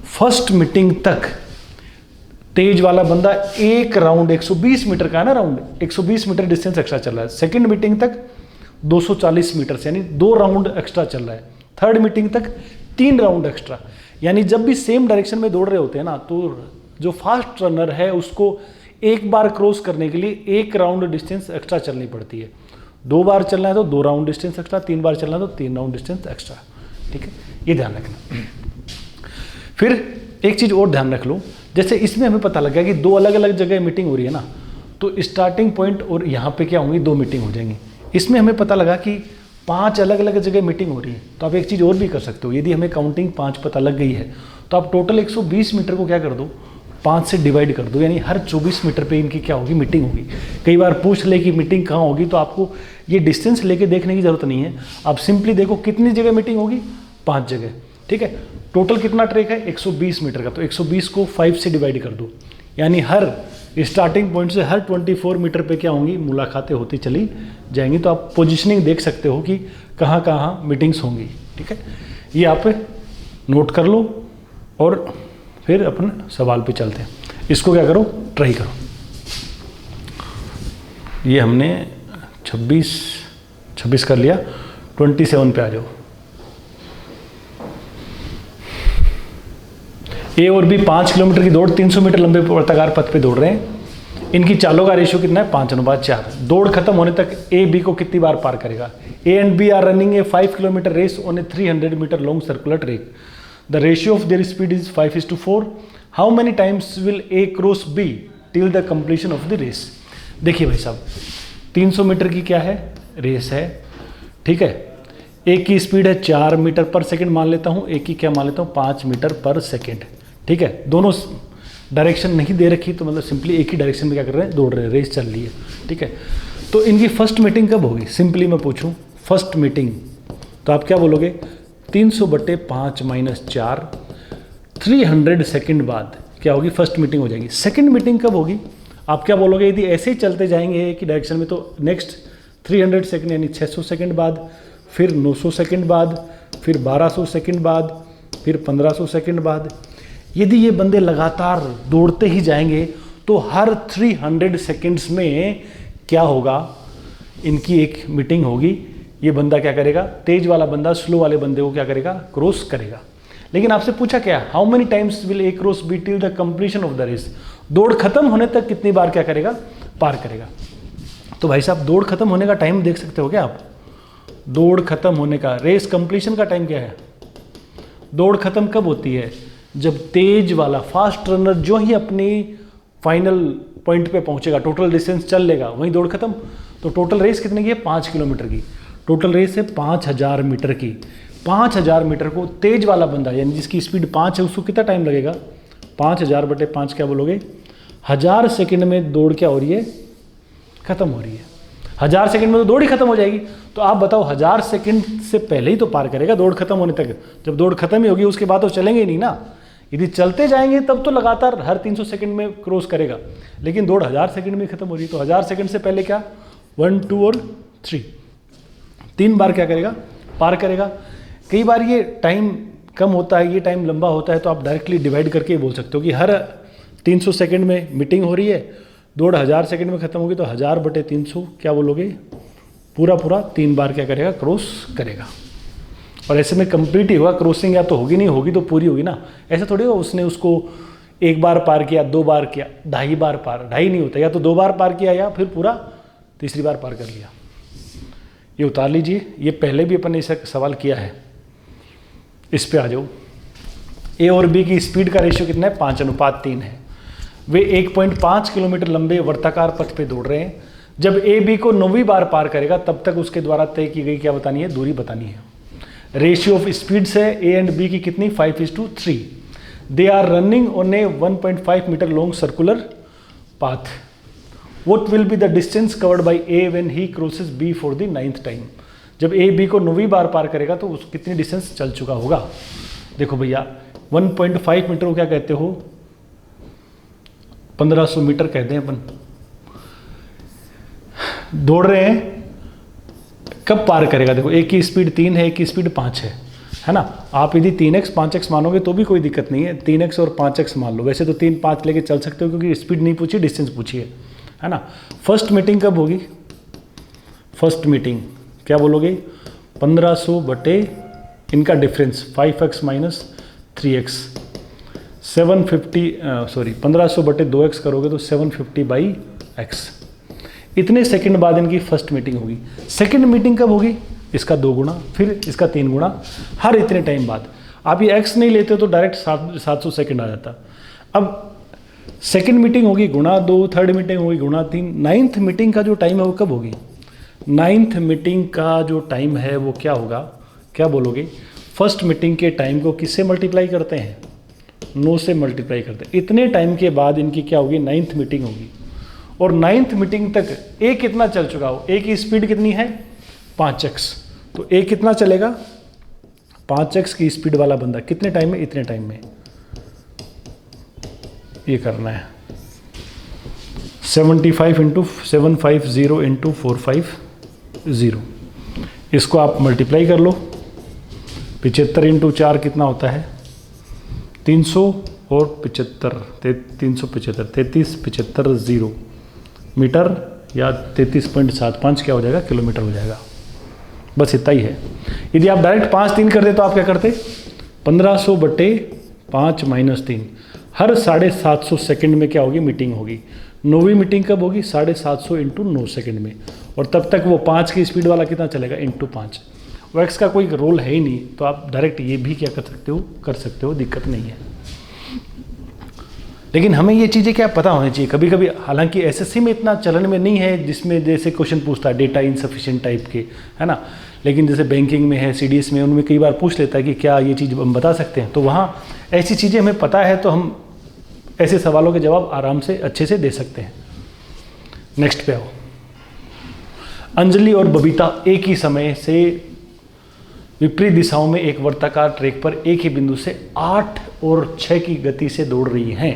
S1: फर्स्ट मीटिंग तक तेज वाला बंदा एक राउंड 120 मीटर का है ना, राउंड 120 मीटर डिस्टेंस एक्स्ट्रा चल रहा है। सेकंड मीटिंग तक 240 मीटर से, यानी 2 राउंड एक्स्ट्रा चल रहा है। थर्ड मीटिंग तक 3 राउंड एक्स्ट्रा। यानी जब भी सेम डायरेक्शन में दौड़ रहे होते हैं ना, तो जो फास्ट रनर है उसको एक बार क्रॉस करने के लिए 1 राउंड डिस्टेंस एक्स्ट्रा चलनी पड़ती है। 2 बार चलना है तो 2 राउंड डिस्टेंस एक्स्ट्रा, 3 बार चलना है तो 3 राउंड डिस्टेंस एक्स्ट्रा। ठीक है, ये ध्यान रखना। फिर एक चीज़ और ध्यान रख लो, जैसे इसमें हमें पता लग गया कि 2 अलग अलग जगह मीटिंग हो रही है ना, तो स्टार्टिंग पॉइंट और यहाँ पे क्या होंगी, 2 मीटिंग हो जाएंगी। इसमें हमें पता लगा कि 5 अलग अलग जगह मीटिंग हो रही है। तो आप एक चीज़ और भी कर सकते हो, यदि हमें काउंटिंग 5 पता लग गई है तो आप टोटल 120 मीटर को क्या कर दो, 5 से डिवाइड कर दो, यानी हर 24 मीटर पे इनकी क्या होगी, मीटिंग होगी। कई बार पूछ ले कि मीटिंग कहाँ होगी, तो आपको ये डिस्टेंस लेके देखने की जरूरत नहीं है, आप सिंपली देखो कितनी जगह मीटिंग होगी, 5 जगह। ठीक है, टोटल कितना ट्रैक है, 120 मीटर का, तो 120 को 5 से डिवाइड कर दो, यानी हर स्टार्टिंग पॉइंट से हर 24 मीटर पे क्या होंगी, मुलाकातें होती चली जाएंगी। तो आप पोजीशनिंग देख सकते हो कि कहाँ कहाँ मीटिंग्स होंगी। ठीक है, ये आप नोट कर लो और फिर अपन सवाल पे चलते हैं। इसको क्या करो, ट्राई करो। ये हमने 26 कर लिया, 27 पे आ जाओ। ए और बी 5 किलोमीटर की दौड़ 300 मीटर लंबे वर्ताकार पथ पे दौड़ रहे हैं। इनकी चालों का रेशियो कितना है, 5:4। दौड़ खत्म होने तक ए बी को कितनी बार पार करेगा। A and B are running a 5 kilometre race on a 300 metre long circular track. The ratio of their speed is 5:4। How many times will A cross B till the completion of the race. देखिए भाई साहब, 300 metre की क्या है, race है। ठीक है, एक की स्पीड है 4 मीटर पर सेकंड मान लेता हूँ, एक की क्या मान लेता हूँ, 5 मीटर पर सेकंड। ठीक है, दोनों डायरेक्शन नहीं दे रखी, तो मतलब सिंपली एक ही डायरेक्शन में क्या कर रहे हैं, दौड़ रहे हैं, रेस चल रही है। ठीक है, तो इनकी फर्स्ट मीटिंग कब होगी, सिंपली मैं पूछूं फर्स्ट मीटिंग, तो आप क्या बोलोगे, 300/5 - 4 300 सेकंड बाद क्या होगी, फर्स्ट मीटिंग हो जाएगी। सेकंड मीटिंग कब होगी, आप क्या बोलोगे, यदि ऐसे ही चलते जाएंगे एक ही डायरेक्शन में, तो नेक्स्ट 300 सेकंड यानी 600 सेकंड बाद, फिर 900 सेकंड बाद, फिर 1200 सेकंड बाद, फिर 1500 सेकंड बाद। यदि ये बंदे लगातार दौड़ते ही जाएंगे तो हर 300 सेकंड्स में क्या होगा, इनकी एक मीटिंग होगी। ये बंदा क्या करेगा, तेज वाला बंदा स्लो वाले बंदे को क्या करेगा, क्रॉस करेगा। लेकिन आपसे पूछा क्या, how many times will A cross B till the completion of the race. दौड़ खत्म होने तक कितनी बार क्या करेगा, पार करेगा। तो भाई साहब दौड़ खत्म होने का टाइम देख सकते हो क्या आप, दौड़ खत्म होने का, रेस कंप्लीशन का टाइम क्या है। दौड़ खत्म कब होती है, जब तेज वाला फास्ट रनर जो ही अपनी फाइनल पॉइंट पे पहुंचेगा, टोटल डिस्टेंस चल लेगा, वहीं दौड़ खत्म। तो टोटल रेस कितने की है, 5 किलोमीटर की। टोटल रेस है 5000 मीटर की। 5000 मीटर को तेज वाला बंदा यानी जिसकी स्पीड 5 है उसको कितना टाइम लगेगा, 5000/5 क्या बोलोगे, 1000 सेकंड में दौड़ क्या हो रही है, खत्म हो रही है। 1000 सेकंड में तो दौड़ ही खत्म हो जाएगी। तो आप बताओ 1000 सेकंड से पहले ही तो पार करेगा दौड़ खत्म होने तक। जब दौड़ खत्म ही होगी उसके बाद तो चलेंगे ही नहीं ना। यदि चलते जाएंगे तब तो लगातार हर 300 सेकंड में क्रॉस करेगा, लेकिन दौड़ 1000 सेकंड में खत्म हो रही है। तो 1000 सेकंड से पहले क्या, 1, 2 और 3 बार क्या करेगा, पार करेगा। कई बार ये टाइम कम होता है, ये टाइम लंबा होता है, तो आप डायरेक्टली डिवाइड करके ही बोल सकते हो कि हर 300 सेकंड में मीटिंग हो रही है, दौड़ 1000 सेकंड में खत्म होगी, तो 1000/300 क्या बोलोगे, पूरा पूरा 3 बार क्या करेगा, क्रॉस करेगा। और ऐसे में कंप्लीट ही होगा, क्रॉसिंग या तो होगी नहीं होगी तो पूरी होगी ना। ऐसा थोड़ी होगा उसने उसको 1 बार पार किया, 2 बार किया, 2.5 बार पार, 2.5 नहीं होता, या तो 2 बार पार किया या फिर पूरा तीसरी बार पार कर लिया। ये उतार लीजिए, ये पहले भी अपन ने ऐसा सवाल किया है। इस पे आ जाओ। ए और बी की स्पीड का रेशियो कितना है, 5:3 है। वे 1.5 किलोमीटर लंबे वर्ताकार पथ पे दौड़ रहे हैं। जब ए बी को 9वीं बार पार करेगा तब तक उसके द्वारा तय की गई क्या बतानी है, दूरी बतानी है। रेशियो ऑफ स्पीड्स है ए एंड बी की कितनी, 5:3। They are running on a 1.5 metre long circular path. What will be the distance covered by A when he crosses B for the 9th time? जब A B को 9वीं बार पार करेगा तो उस कितनी डिस्टेंस चल चुका होगा। देखो भैया 1.5 मीटर को क्या कहते हो, 1500 मीटर कहते हैं अपन। दौड़ रहे हैं, कब पार करेगा, देखो एक की स्पीड 3 है, एक की स्पीड 5 है ना। आप यदि 3x 5x मानोगे तो भी कोई दिक्कत नहीं है, 3x और 5x मान लो। वैसे तो 3 5 लेके चल सकते हो क्योंकि स्पीड नहीं पूछी, डिस्टेंस पूछी है ना। फर्स्ट मीटिंग कब होगी, फर्स्ट मीटिंग क्या बोलोगे, 1500 बटे इनका डिफरेंस 5x माइनस 3x, 1500 बटे 2x करोगे तो 750/x। इतने सेकंड बाद इनकी फर्स्ट मीटिंग होगी। सेकंड मीटिंग कब होगी, इसका 2 गुना, फिर इसका 3 गुना, हर इतने टाइम बाद। आप ये x नहीं लेते तो डायरेक्ट 700 सेकंड आ जाता। अब सेकंड मीटिंग होगी गुणा 2, थर्ड मीटिंग होगी गुणा 3, 9th मीटिंग का जो टाइम है वो कब होगी, 9th मीटिंग का जो टाइम है वो क्या होगा, क्या बोलोगे। फर्स्ट मीटिंग के टाइम को किससे मल्टीप्लाई करते हैं, 9 से मल्टीप्लाई करते हैं। इतने टाइम के बाद इनकी क्या होगी, 9th मीटिंग होगी। और 9th मीटिंग तक ए कितना चल चुका हो, ए की स्पीड कितनी है 5x, तो ए कितना चलेगा, 5x की स्पीड वाला बंदा कितने टाइम में, इतने टाइम में। ये करना है 75 इंटू 750 इंटू 450, इसको आप मल्टीप्लाई कर लो। 75 इंटू 4 कितना होता है 300 और 75 375 3375 0 मीटर या 33.75 क्या हो जाएगा, किलोमीटर हो जाएगा। बस इतना ही है। यदि आप डायरेक्ट 5 3 करते तो आप क्या करते, 1500 बटे 5 माइनस 3, हर 750 सेकंड में क्या होगी, मीटिंग होगी। 9वीं मीटिंग कब होगी, 750 इंटू 9 सेकेंड में। और तब तक वो 5 की स्पीड वाला कितना चलेगा, इंटू 5। वैक्स का कोई रोल है ही नहीं, तो आप डायरेक्ट ये भी क्या कर सकते हो, दिक्कत नहीं है। लेकिन हमें ये चीज़ें क्या पता होनी चाहिए कभी कभी, हालांकि एसएससी में इतना चलन में नहीं है, जिसमें जैसे क्वेश्चन पूछता है डेटा इनसफिशिएंट टाइप के, है ना। लेकिन जैसे बैंकिंग में है, सीडीएस में, उनमें कई बार पूछ लेता है कि क्या ये चीज़ हम बता सकते हैं, तो वहाँ ऐसी चीज़ें हमें पता है तो हम ऐसे सवालों के जवाब आराम से अच्छे से दे सकते हैं। नेक्स्ट पे आओ। अंजलि और बबीता एक ही समय से विपरीत दिशाओं में एक वर्ताकार ट्रैक पर एक ही बिंदु से 8 और 6 की गति से दौड़ रही हैं।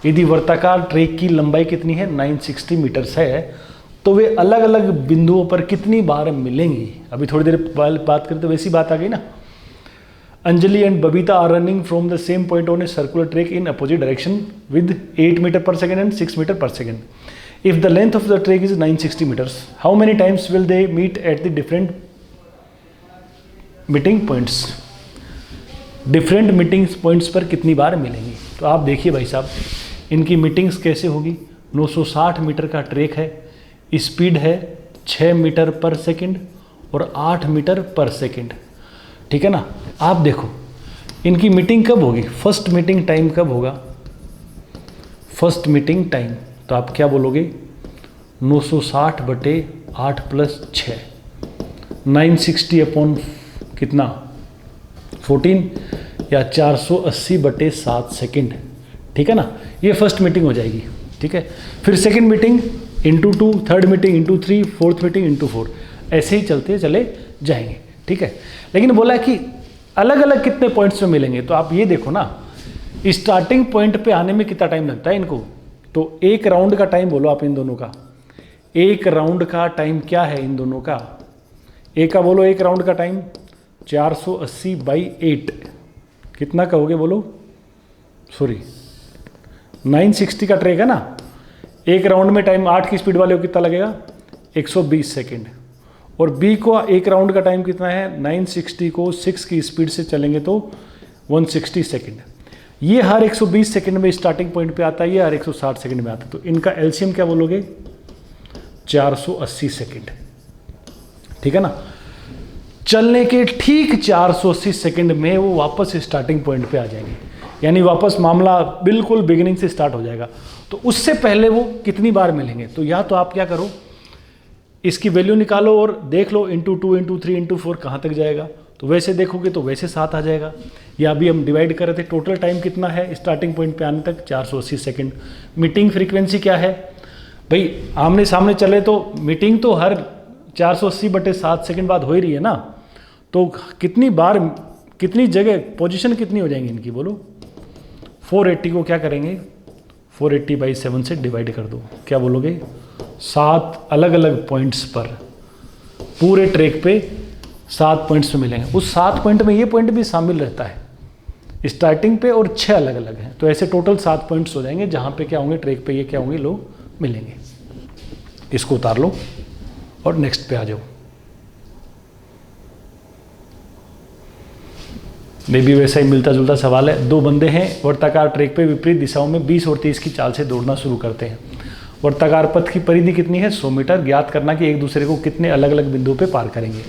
S1: यदि वर्ताकार ट्रैक की लंबाई कितनी है, 960 मीटर्स है, तो वे अलग अलग बिंदुओं पर कितनी बार मिलेंगी। अभी थोड़ी देर बात करें तो वैसी बात आ गई ना। Anjali and Babita are running from the same point on a circular track in opposite direction with 8 metre per second and 6 metre per second. If the length of the track is 960 meters, how many times will they meet at the different meeting points? Different meeting points पर कितनी बार मिलेंगी। तो आप देखिए भाई साहब, इनकी meetings कैसे होगी। 960 मीटर का ट्रैक है, स्पीड है 6 मीटर पर सेकेंड और 8 मीटर पर सेकेंड, ठीक है ना। आप देखो इनकी मीटिंग कब होगी, फर्स्ट मीटिंग टाइम कब होगा, फर्स्ट मीटिंग टाइम, तो आप क्या बोलोगे, 960 बटे 8 प्लस 6, 960 अपॉन कितना 14 या 480 बटे 7 सेकेंड, ठीक है ना। ये फर्स्ट मीटिंग हो जाएगी, ठीक है। फिर second meeting into 2, third meeting into 3, fourth meeting into 4, ऐसे ही चलते चले जाएंगे, ठीक है। लेकिन बोला कि अलग अलग कितने पॉइंट्स में मिलेंगे, तो आप ये देखो ना, स्टार्टिंग पॉइंट पे आने में कितना टाइम लगता है इनको, तो एक राउंड का टाइम बोलो आप इन दोनों का, एक राउंड का टाइम क्या है इन दोनों का, एक का बोलो एक राउंड का टाइम 480/8 कितना कहोगे बोलो, सॉरी 960 का ट्रैक है ना, एक राउंड में टाइम 8 की स्पीड वाले को कितना लगेगा 120 सेकेंड, और बी को एक राउंड का टाइम कितना है 960 को 6 की स्पीड से चलेंगे तो 160 सेकेंड। ये हर 120 सेकेंड में स्टार्टिंग पॉइंट पे आता है, ये हर 160 सेकेंड में आता है, तो इनका एलसीएम क्या बोलोगे 480 सेकेंड। ठीक है ना। चलने के ठीक 480 सेकेंड में वो वापस स्टार्टिंग पॉइंट पे आ जाएंगे, यानी वापस मामला बिल्कुल बिगिनिंग से स्टार्ट हो जाएगा। तो उससे पहले वो कितनी बार मिलेंगे, तो या तो आप क्या करो इसकी वैल्यू निकालो और देख लो इंटू 2 इंटू 3 इंटू 4 कहाँ तक जाएगा। तो वैसे देखोगे तो वैसे 7 आ जाएगा, या अभी हम डिवाइड कर रहे थे टोटल टाइम कितना है स्टार्टिंग पॉइंट पे आने तक 480 सेकेंड। मीटिंग फ्रीक्वेंसी क्या है भाई, आमने सामने चले तो मीटिंग तो हर 480/7 सेकेंड बाद हो ही रही है ना, तो कितनी बार कितनी जगह पोजीशन कितनी हो जाएंगी इनकी बोलो। 480 को क्या करेंगे 480/7 से डिवाइड कर दो, क्या बोलोगे 7 अलग अलग पॉइंट्स पर पूरे ट्रैक पे 7 पॉइंट्स पे मिलेंगे। उस 7 पॉइंट में ये पॉइंट भी शामिल रहता है स्टार्टिंग पे, और 6 अलग अलग हैं, तो ऐसे टोटल 7 पॉइंट्स हो जाएंगे जहाँ पे क्या होंगे ट्रैक पे ये क्या होंगे लोग मिलेंगे। इसको उतार लो और नेक्स्ट पे आ जाओ। मे भी वैसा ही मिलता जुलता सवाल है। 2 बंदे हैं वर्ताकार ट्रैक पे विपरीत दिशाओं में 20 और 30 की चाल से दौड़ना शुरू करते हैं। वर्ताकार पथ की परिधि कितनी है 100 मीटर। ज्ञात करना कि एक दूसरे को कितने अलग अलग बिंदुओं पे पार करेंगे।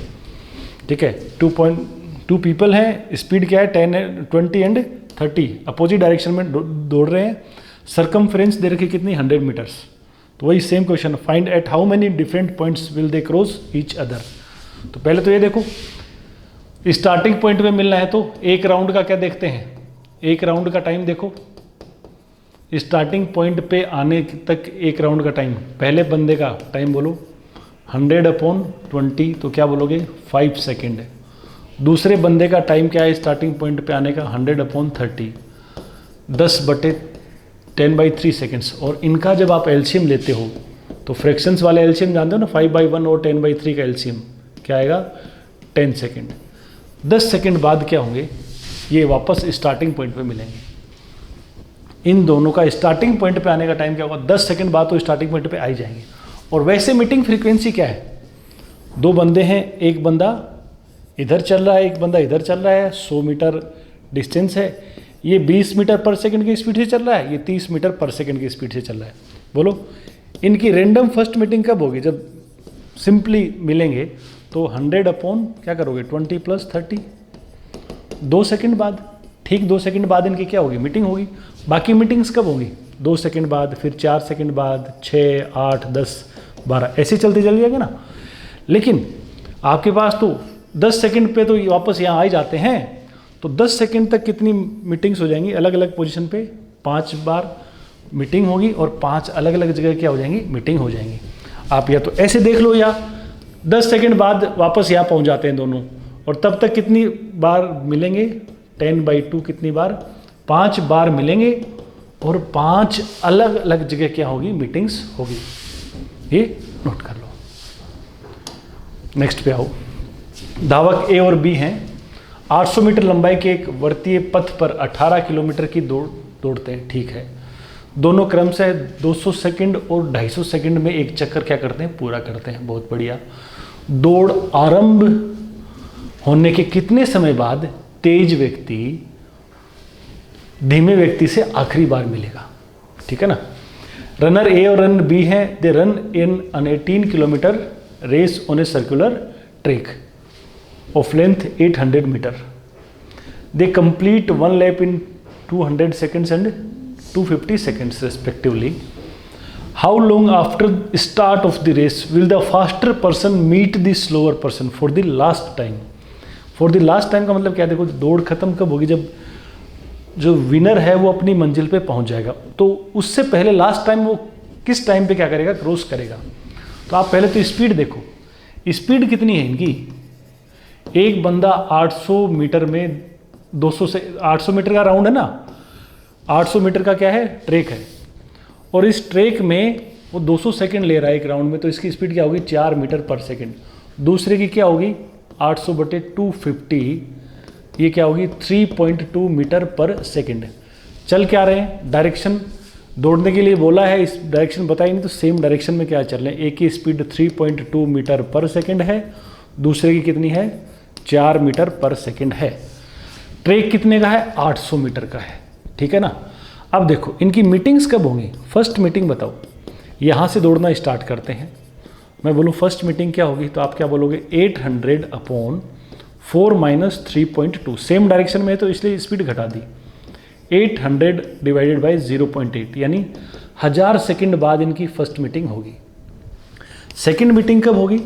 S1: ठीक है, 2 पीपल हैं, स्पीड क्या है 20 एंड 30 अपोजिट डायरेक्शन में दौड़ रहे हैं। सरकमफ्रेंस दे रखी कितनी 100 मीटर्स। तो वही same question, find at how many different points will they cross each other. तो पहले तो ये देखो स्टार्टिंग पॉइंट में मिलना है तो एक राउंड का क्या देखते हैं, एक राउंड का टाइम देखो स्टार्टिंग पॉइंट पे आने तक एक राउंड का टाइम। पहले बंदे का टाइम बोलो 100/20 तो क्या बोलोगे 5 सेकेंड। दूसरे बंदे का टाइम क्या है स्टार्टिंग पॉइंट पे आने का 100/30 10/3 सेकेंड्स। और इनका जब आप एलसीएम लेते हो तो फ्रैक्शंस वाले एलसीएम जानते हो ना 5/1 और 10/3 का एलसीएम क्या आएगा 10 सेकेंड। 10 सेकेंड बाद क्या होंगे ये वापस स्टार्टिंग पॉइंट पे मिलेंगे। इन दोनों का स्टार्टिंग पॉइंट पे आने का टाइम क्या होगा 10 सेकेंड बाद तो स्टार्टिंग पॉइंट पे आ ही जाएंगे। और वैसे मीटिंग फ्रीक्वेंसी क्या है 2 बंदे हैं, एक बंदा इधर चल रहा है एक बंदा इधर चल रहा है, 100 मीटर डिस्टेंस है। ये 20 मीटर पर सेकंड की स्पीड से चल रहा है, ये 30 मीटर पर सेकंड की स्पीड से चल रहा है। बोलो इनकी रैंडम फर्स्ट मीटिंग कब होगी जब सिंपली मिलेंगे तो 100 क्या करोगे 20 + 30 2 सेकंड बाद। ठीक 2 सेकंड बाद इनकी क्या होगी मीटिंग होगी। बाकी मीटिंग्स कब होंगी 2 सेकंड बाद, फिर 4 सेकंड बाद, 6, 8, 10, 12 ऐसे चलते चल जाएगा ना। लेकिन आपके पास तो 10 सेकंड पे तो वापस यहाँ आ ही जाते हैं, तो 10 सेकंड तक कितनी मीटिंग्स हो जाएंगी अलग अलग पोजीशन पे 5 बार मीटिंग होगी और 5 अलग अलग जगह क्या हो जाएंगी मीटिंग हो जाएंगी। आप या तो ऐसे देख लो या 10 सेकंड बाद वापस यहाँ पहुँच जाते हैं दोनों, और तब तक कितनी बार मिलेंगे 10/2 कितनी बार 5 बार मिलेंगे और 5 अलग अलग जगह क्या होगी मीटिंग्स होगी। ये नोट कर लो। नेक्स्ट पे आओ। धावक ए और बी हैं, 800 मीटर लंबाई के एक वर्तीय पथ पर 18 किलोमीटर की दौड़ते हैं। ठीक है, दोनों क्रमशः 200 सेकंड और 250 सेकंड में एक चक्कर क्या करते हैं पूरा करते हैं। बहुत बढ़िया। दौड़ आरंभ होने के कितने समय बाद तेज व्यक्ति धीमे व्यक्ति से आखिरी बार मिलेगा। ठीक है ना। रनर ए और रनर बी हैं, they run in an 18 kilometre race on a circular track of length 800 meter. They complete 1 lap in 200 seconds and 250 seconds respectively. How long after start of the race will the faster person meet the slower person for the last time? For the last time का मतलब क्या, देखो दौड़ खत्म कब होगी जब जो विनर है वो अपनी मंजिल पे पहुंच जाएगा, तो उससे पहले लास्ट टाइम वो किस टाइम पे क्या करेगा क्रॉस करेगा। तो आप पहले तो स्पीड देखो, स्पीड कितनी है इनकी। एक बंदा 800 मीटर में 200 से 800 मीटर का राउंड है ना, 800 मीटर का क्या है ट्रैक है, और इस ट्रैक में वो 200 सेकंड ले रहा है एक राउंड में, तो इसकी स्पीड क्या होगी 4 मीटर पर सेकंड। दूसरे की क्या होगी 800/250, ये क्या होगी 3.2 मीटर पर सेकंड। चल क्या रहे हैं डायरेक्शन दौड़ने के लिए बोला है, इस डायरेक्शन बताई नहीं, तो सेम डायरेक्शन में क्या चल रहे हैं। एक की स्पीड 3.2 मीटर पर सेकंड है, दूसरे की कितनी है 4 मीटर पर सेकंड है। ट्रैक कितने का है 800 मीटर का है, ठीक है ना। अब देखो इनकी मीटिंग्स कब होंगी, फर्स्ट मीटिंग बताओ। यहाँ से दौड़ना स्टार्ट करते हैं, मैं बोलूँ फर्स्ट मीटिंग क्या होगी, तो आप क्या बोलोगे 800/4 - 3.2, सेम डायरेक्शन में है तो इसलिए स्पीड घटा दी। 800 डिवाइडेड बाई 0.8 यानी 1000 सेकंड बाद इनकी फर्स्ट मीटिंग होगी। सेकंड मीटिंग कब होगी,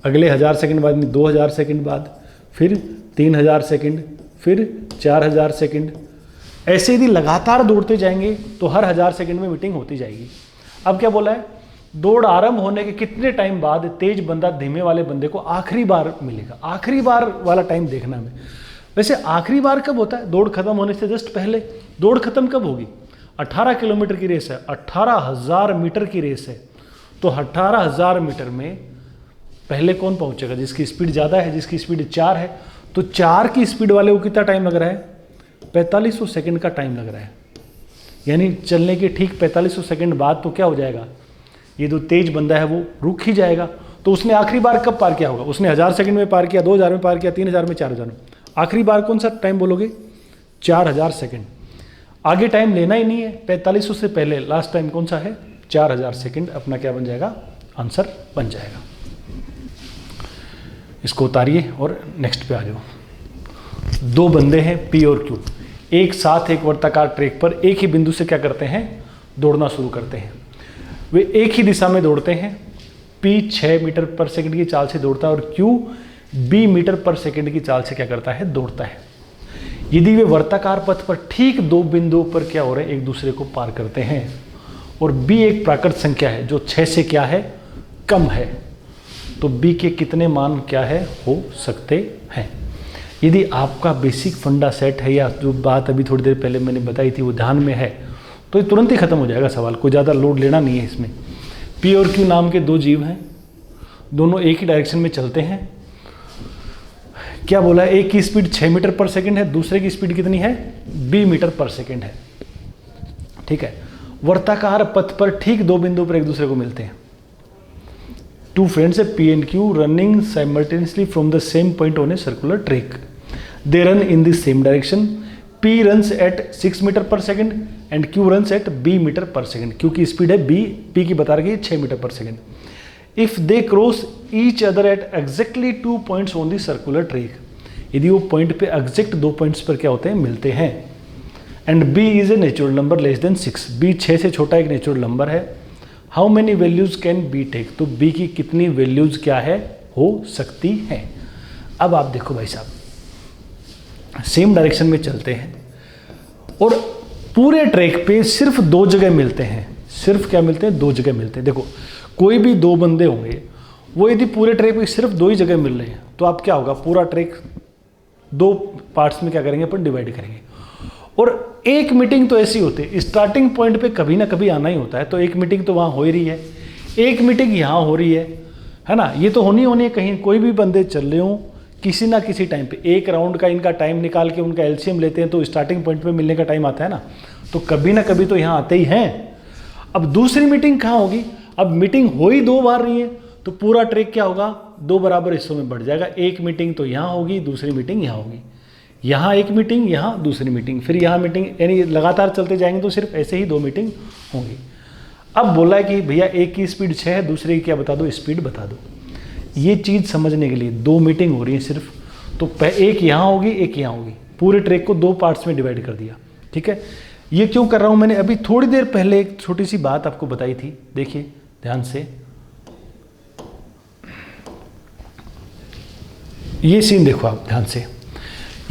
S1: अगले 1000 सेकंड बाद, 2000 सेकंड बाद, फिर 3000 सेकंड, फिर 4000 सेकंड। ऐसे यदि लगातार दौड़ते जाएंगे तो हर 1000 सेकंड में मीटिंग होती जाएगी। अब क्या बोला है, दौड़ आरंभ होने के कितने टाइम बाद तेज बंदा धीमे वाले बंदे को आखिरी बार मिलेगा। आखिरी बार वाला टाइम देखना में, वैसे आखिरी बार कब होता है, दौड़ खत्म होने से जस्ट पहले। दौड़ खत्म कब होगी, 18 किलोमीटर की रेस है, 18,000 मीटर की रेस है, तो 18,000 मीटर में पहले कौन पहुंचेगा, जिसकी स्पीड ज़्यादा है, जिसकी स्पीड 4 है। तो 4 की स्पीड वाले को कितना टाइम लग रहा है, 4500 सेकंड का टाइम लग रहा है। यानी चलने के ठीक 4500 सेकंड बाद तो क्या हो जाएगा, ये जो तेज बंदा है वो रुक ही जाएगा। तो उसने आखिरी बार कब पार किया होगा, उसने 1000 सेकंड में पार किया, 2000 में पार किया, 3000 में, 4000 में। आखिरी बार कौन सा टाइम बोलोगे, 4000 सेकंड। आगे टाइम लेना ही नहीं है, 4500 से पहले लास्ट टाइम कौन सा है 4000 सेकंड। अपना क्या बन जाएगा, आंसर बन जाएगा। इसको उतारिए और नेक्स्ट पे आ जाओ। दो बंदे हैं पी और क्यू, एक साथ एक वर्ताकार ट्रैक पर एक ही बिंदु से क्या करते हैं, दौड़ना शुरू करते हैं। वे एक ही दिशा में दौड़ते हैं। पी 6 मीटर पर सेकंड की चाल से दौड़ता है और क्यू 20 मीटर पर सेकंड की चाल से क्या करता है, दौड़ता है। यदि वे वर्ताकार पथ पर ठीक दो बिंदुओं पर क्या हो रहे हैं, एक दूसरे को पार करते हैं और b एक प्राकृत संख्या है जो 6 से क्या है, कम है, तो b के कितने मान क्या है, हो सकते हैं। यदि आपका बेसिक फंडा सेट है या जो बात अभी थोड़ी देर पहले मैंने बताई थी वो ध्यान में है तो ये तुरंत ही खत्म हो जाएगा सवाल, कोई ज़्यादा लोड लेना नहीं है इसमें। पी और क्यू नाम के दो जीव हैं, दोनों एक ही डायरेक्शन में चलते हैं। क्या बोला है, एक की स्पीड 6 मीटर पर सेकंड है, दूसरे की स्पीड कितनी है 20 मीटर पर सेकंड है, ठीक है। वर्ताकार पथ पर ठीक दो बिंदु पर एक दूसरे को मिलते हैं। टू फ्रेंड्स है P and Q running simultaneously from the same point on a circular track. They run in the same direction. P runs at 6 metre per second and Q runs at B metre per second. Q की speed है B, P की बता रही है 6 metre per second. If they cross each other at exactly 2 points on the circular track, यदि वो point पे exact दो पॉइंट्स पर क्या होते हैं, मिलते हैं। And B is a natural number less than 6, B 6 से छोटा एक नेचुरल नंबर है। How many values can be take, तो बी की कितनी वैल्यूज क्या है, हो सकती हैं। अब आप देखो भाई साहब, सेम डायरेक्शन में चलते हैं और पूरे ट्रैक पे सिर्फ दो जगह मिलते हैं। सिर्फ क्या मिलते हैं, दो जगह मिलते हैं। देखो कोई भी दो बंदे होंगे, वो यदि पूरे ट्रैक पे सिर्फ दो ही जगह मिल रहे हैं तो आप क्या होगा, पूरा ट्रैक दो पार्ट्स में क्या करेंगे, अपन डिवाइड करेंगे। और एक मीटिंग तो ऐसी होती है, स्टार्टिंग पॉइंट पे कभी ना कभी आना ही होता है, तो एक मीटिंग तो वहाँ हो ही रही है, एक मीटिंग यहाँ हो रही है ना। ये तो होनी है, कहीं कोई भी बंदे चल रहे हों किसी ना किसी टाइम पे, एक राउंड का इनका टाइम निकाल के उनका एलसीएम लेते हैं तो स्टार्टिंग पॉइंट पे मिलने का टाइम आता है ना, तो कभी ना कभी तो यहाँ आते ही हैं। अब दूसरी मीटिंग कहाँ होगी, अब मीटिंग हो ही दो बार रही है तो पूरा ट्रैक क्या होगा, दो बराबर हिस्सों में बढ़ जाएगा। एक मीटिंग तो यहाँ होगी, दूसरी मीटिंग यहाँ होगी, यहाँ एक मीटिंग, यहाँ दूसरी मीटिंग, फिर यहाँ मीटिंग, यानी लगातार चलते जाएंगे तो सिर्फ ऐसे ही दो मीटिंग होंगी। अब बोला है कि भैया एक की स्पीड 6 है, दूसरे की क्या बता दो, स्पीड बता दो। ये चीज़ समझने के लिए दो मीटिंग हो रही है सिर्फ, तो एक यहाँ होगी, एक यहाँ होगी, पूरे ट्रैक को दो पार्ट्स में डिवाइड कर दिया, ठीक है। ये क्यों कर रहा हूँ, मैंने अभी थोड़ी देर पहले एक छोटी सी बात आपको बताई थी, देखिए ध्यान से। ये सीन देखो आप ध्यान से,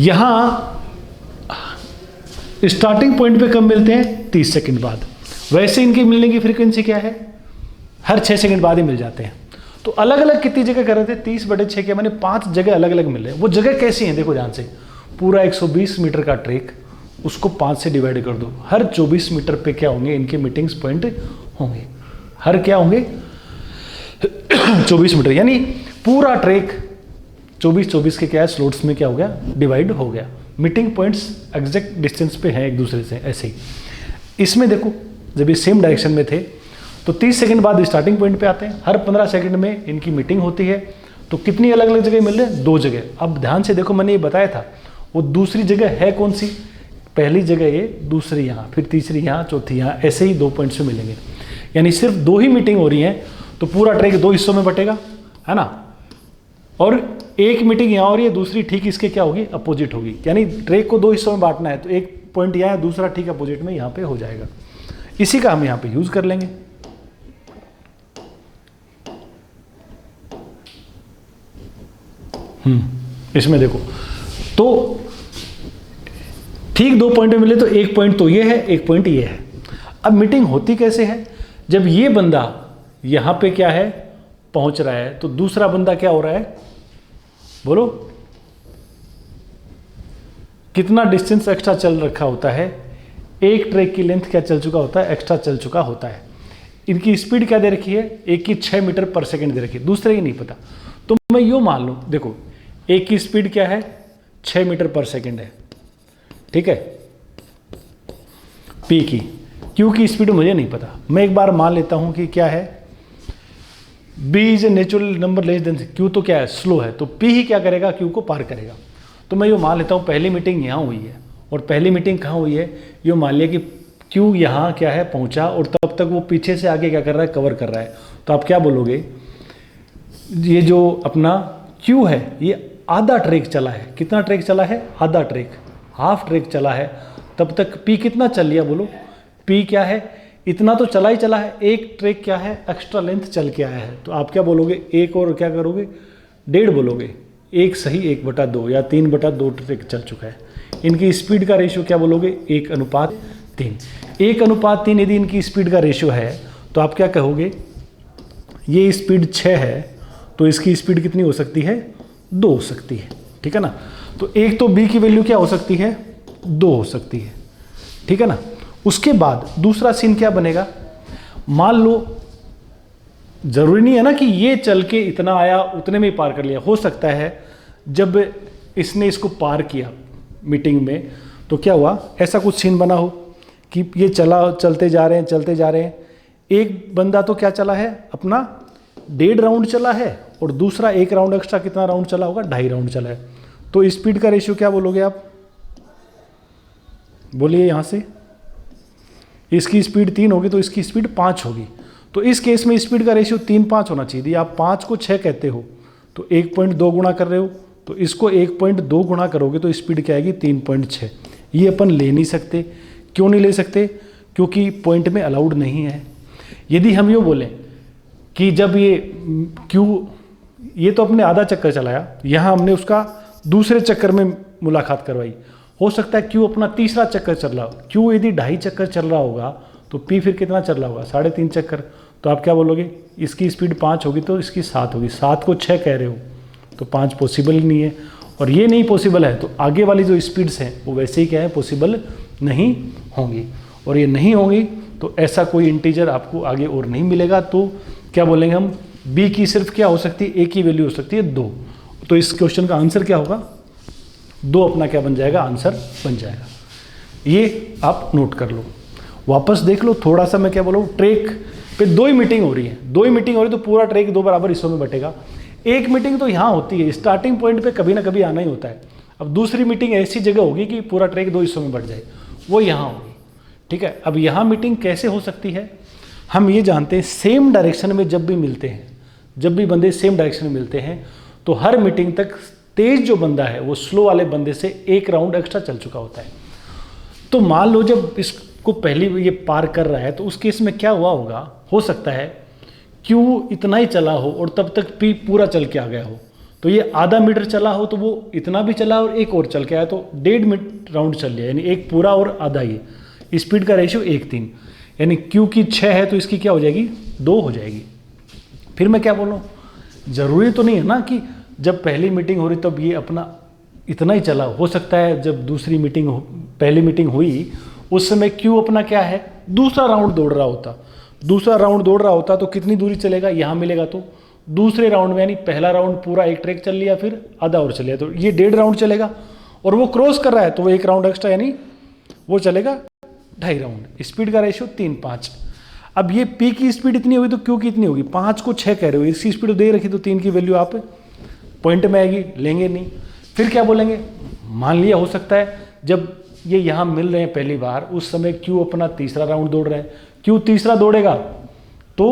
S1: यहाँ स्टार्टिंग पॉइंट पे कब मिलते हैं, 30 सेकंड बाद। वैसे इनकी मिलने की फ्रीक्वेंसी क्या है, हर 6 सेकंड बाद ही मिल जाते हैं। तो अलग अलग कितनी जगह कर रहे थे, 30/6 के मैंने 5 जगह अलग अलग मिल रहे हैं। वो जगह कैसी हैं देखो ध्यान से, पूरा 120 मीटर का ट्रैक, उसको 5 से डिवाइड कर दो, हर 24 मीटर पे क्या होंगे, इनके मीटिंग्स पॉइंट होंगे। हर क्या होंगे 24 मीटर, यानी पूरा ट्रैक 24 के क्या है, स्लोट्स में क्या हो गया, डिवाइड हो गया। मीटिंग पॉइंट्स एग्जैक्ट डिस्टेंस पे हैं एक दूसरे से। ऐसे ही इसमें देखो जब ये सेम डायरेक्शन में थे, तो 30 सेकंड बाद स्टार्टिंग पॉइंट पे आते हैं। हर 15 सेकंड में इनकी मीटिंग होती है। तो कितनी अलग अलग जगह मिल रहे हैं? 2 जगह। अब ध्यान से देखो, मैंने ये बताया था, वो दूसरी जगह है कौन सी? पहली जगह ये, दूसरी यहाँ, फिर तीसरी यहाँ, चौथी यहाँ, ऐसे ही 2 पॉइंट्स में मिलेंगे। यानी सिर्फ 2 ही मीटिंग हो रही है, तो पूरा ट्रैक 2 हिस्सों में बटेगा, है ना। और एक मीटिंग यहाँ हो रही है, दूसरी ठीक इसके क्या होगी? अपोजिट होगी। यानी ट्रैक को 2 हिस्सों में बांटना है, तो एक पॉइंट यहाँ है, दूसरा ठीक अपोजिट में यहाँ पे हो जाएगा। इसी का हम यहाँ पे यूज कर लेंगे। इसमें देखो, तो ठीक 2 पॉइंट में मिले, तो एक पॉइंट तो ये है, एक पॉइंट ये है। अब मीटिंग होती कैसे है? जब ये बंदा यहां पे क्या है? पहुंच रहा है, तो दूसरा बंदा क्या हो रहा है? बोलो, कितना डिस्टेंस एक्स्ट्रा चल रखा होता है? एक ट्रैक की लेंथ क्या चल चुका होता है? एक्स्ट्रा चल चुका होता है। इनकी स्पीड क्या दे रखी है? एक की 6 मीटर पर सेकंड दे रखी है, दूसरे की नहीं पता। तो मैं यूँ मान लूँ, देखो एक की स्पीड क्या है? 6 मीटर पर सेकंड है, ठीक है, पी की। क्यू की स्पीड मुझे नहीं पता, मैं एक बार मान लेता हूं कि क्या है? B is a natural number less than Q, तो क्या है? स्लो है, तो पी ही क्या करेगा? क्यू को पार करेगा। तो मैं ये मान लेता हूं पहली मीटिंग यहां हुई है, और पहली मीटिंग कहां हुई है? ये मान लिया कि क्यू यहां क्या है? पहुंचा, और तब तक वो पीछे से आगे क्या कर रहा है? कवर कर रहा है। तो आप क्या बोलोगे? ये जो अपना क्यू है, ये आधा ट्रैक चला है। कितना ट्रैक चला है? आधा ट्रैक, हाफ ट्रैक चला है। तब तक पी कितना चल लिया? बोलो, पी क्या है? इतना तो चला ही चला है। एक ट्रैक क्या है? एक्स्ट्रा लेंथ चल के आया है। तो आप क्या बोलोगे? एक और क्या करोगे? 1.5 बोलोगे। 1 सही 1/2 या 3/2 ट्रैक चल चुका है। इनकी स्पीड का रेशियो क्या बोलोगे? 1:3। 1:3 यदि इनकी स्पीड का रेशियो है, तो आप क्या कहोगे? ये स्पीड 6 है, तो इसकी स्पीड कितनी हो सकती है? 2 हो सकती है, ठीक है ना। तो एक तो बी की वैल्यू क्या हो सकती है? 2 हो सकती है, ठीक है ना। उसके बाद दूसरा सीन क्या बनेगा? मान लो, जरूरी नहीं है ना कि ये चल के इतना आया उतने में ही पार कर लिया। हो सकता है जब इसने इसको पार किया मीटिंग में, तो क्या हुआ? ऐसा कुछ सीन बना हो कि ये चलते जा रहे हैं। एक बंदा तो क्या चला है? अपना 1.5 राउंड चला है, और दूसरा 1 राउंड एक्स्ट्रा कितना राउंड चला होगा? 2.5 राउंड चला है। तो स्पीड का रेशियो क्या बोलोगे आप? बोलिए यहां से। इसकी स्पीड 3 होगी, तो इसकी स्पीड 5 होगी। तो इस केस में स्पीड का रेशियो 3:5 होना चाहिए। यदि आप 5 को 6 कहते हो, तो 1.2 गुणा कर रहे हो, तो इसको 1.2 गुणा करोगे तो स्पीड क्या आएगी? 3.6। ये अपन ले नहीं सकते। क्यों नहीं ले सकते? क्योंकि पॉइंट में अलाउड नहीं है। यदि हम यूँ बोलें कि जब ये क्यू, ये तो अपने आधा चक्कर चलाया, यहाँ हमने उसका दूसरे चक्कर में मुलाकात करवाई। हो सकता है क्यू अपना तीसरा चक्कर चल रहा हो। क्यू यदि 2.5 चक्कर चल रहा होगा, तो पी फिर कितना चल रहा होगा? 3.5 चक्कर। तो आप क्या बोलोगे? इसकी स्पीड 5 होगी, तो इसकी 7 होगी। 7 को 6 कह रहे हो, तो 5 पॉसिबल नहीं है। और ये नहीं पॉसिबल है, तो आगे वाली जो स्पीड्स हैं वो वैसे ही क्या है? पॉसिबल नहीं होंगी। और ये नहीं होंगी, तो ऐसा कोई इंटीजर आपको आगे और नहीं मिलेगा। तो क्या बोलेंगे हम? बी की सिर्फ क्या हो सकती है? ए की वैल्यू हो सकती है 2। तो इस क्वेश्चन का आंसर क्या होगा? 2 अपना क्या बन जाएगा? आंसर बन जाएगा। ये आप नोट कर लो, वापस देख लो थोड़ा सा। मैं क्या बोल रहा हूँ? ट्रैक पे 2 ही मीटिंग हो रही है, 2 ही मीटिंग हो रही है, तो पूरा ट्रैक 2 बराबर हिस्सों में बटेगा। एक मीटिंग तो यहाँ होती है, स्टार्टिंग पॉइंट पे कभी ना कभी आना ही होता है। अब दूसरी मीटिंग ऐसी जगह होगी कि पूरा ट्रैक 2 हिस्सों में बट जाए, वो यहाँ होगी, ठीक है। अब यहाँ मीटिंग कैसे हो सकती है? हम ये जानते हैं, सेम डायरेक्शन में जब भी मिलते हैं, जब भी बंदे सेम डायरेक्शन में मिलते हैं, तो हर मीटिंग तक तेज जो बंदा है वो स्लो वाले बंदे से 1 राउंड एक्स्ट्रा चल चुका होता है। तो मान लो जब इसको पहली ये पार कर रहा है, तो उस केस में क्या हुआ होगा? हो सकता है क्यू इतना ही चला हो और तब तक पी पूरा चल के आ गया हो। तो ये आधा मीटर चला हो, तो वो इतना भी चला और एक और चल के आया, तो 1.5 मीटर राउंड चल लिया, यानी एक पूरा और आधा। ये स्पीड का रेशियो 1:3, यानी क्यू की 6 है, तो इसकी क्या हो जाएगी? 2 हो जाएगी। फिर मैं क्या बोलूँ? जरूरी तो नहीं है ना कि जब पहली मीटिंग हो रही तब ये अपना इतना ही चला। हो सकता है जब दूसरी मीटिंग पहली मीटिंग हुई उस समय क्यू अपना क्या है? दूसरा राउंड दौड़ रहा होता। तो कितनी दूरी चलेगा? यहाँ मिलेगा, तो दूसरे राउंड में, यानी पहला राउंड पूरा एक ट्रैक चल लिया, फिर आधा और चल लिया, तो ये 1.5 राउंड चलेगा। और वो क्रॉस कर रहा है, तो वो 1 राउंड एक्स्ट्रा, यानी वो चलेगा 2.5 राउंड। स्पीड का रेशियो 3:5। अब ये पी की स्पीड इतनी होगी तो क्यू की इतनी होगी। 5 को 6 कह रहे हो, इसकी स्पीड दे रखी तो 3 की वैल्यू आप पॉइंट में आएगी, लेंगे नहीं। फिर क्या बोलेंगे, मान लिया हो सकता है जब ये यहाँ मिल रहे हैं पहली बार, उस समय क्यू अपना तीसरा राउंड दौड़ रहे हैं। क्यू तीसरा दौड़ेगा तो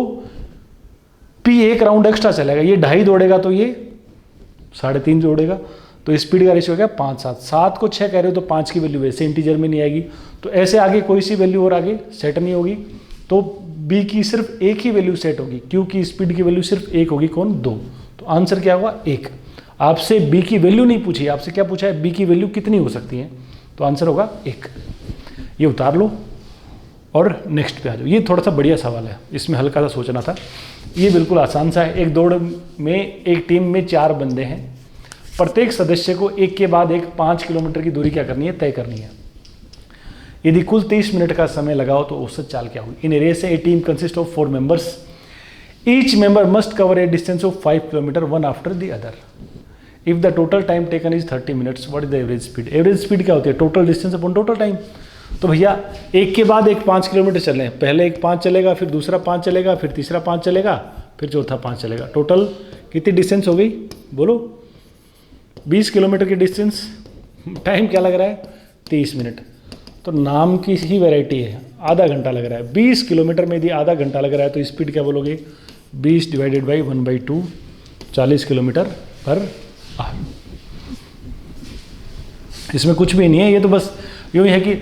S1: पी 1 राउंड एक्स्ट्रा चलेगा, ये 2.5 दौड़ेगा तो ये 3.5 दौड़ेगा। तो स्पीड का रेशियो क्या, 5-7। 7 को 6 कह रहे हो तो 5 की वैल्यू वैसे इंटीजर में नहीं आएगी, तो ऐसे आगे कोई सी वैल्यू और आगे सेट नहीं होगी। तो बी की सिर्फ एक ही वैल्यू सेट होगी, क्यू की स्पीड की वैल्यू सिर्फ एक होगी, कौन, 2। तो आंसर क्या होगा, 1। आपसे बी की वैल्यू नहीं पूछी, आपसे क्या पूछा है, बी की वैल्यू कितनी हो सकती है, तो आंसर होगा 1। ये उतार लो और नेक्स्ट पे आ जाओ। ये थोड़ा सा बढ़िया सवाल है, इसमें हल्का सा सोचना था। ये बिल्कुल आसान सा है। एक दौड़ में एक टीम में 4 बंदे हैं, प्रत्येक सदस्य को एक के बाद एक 5 किलोमीटर की दूरी क्या करनी है, तय करनी है। यदि कुल 30 मिनट का समय लगाओ तो औसत चाल क्या होगी। In a race a team consist of 4 members, each member must cover a distance of 5 kilometre one after the other. If the total time taken is 30 minutes, what is the average speed. Average speed क्या होती है, total distance upon total time. तो भैया एक के बाद एक 5 kilometre चले, पहले एक 5 चलेगा, फिर दूसरा 5 चलेगा, फिर तीसरा 5 चलेगा, फिर चौथा 5 चलेगा। टोटल कितनी डिस्टेंस हो गई, बोलो, 20 किलोमीटर की डिस्टेंस। टाइम क्या लग रहा है, 30 मिनट। तो नाम की ही वैरायटी है, आधा घंटा लग रहा है। 20 किलोमीटर में यदि आधा घंटा लग रहा है तो स्पीड क्या बोलोगे, 20 divided by 1/2, 40 kilometre per hour. इसमें कुछ भी नहीं है, ये तो बस यूँ ही है कि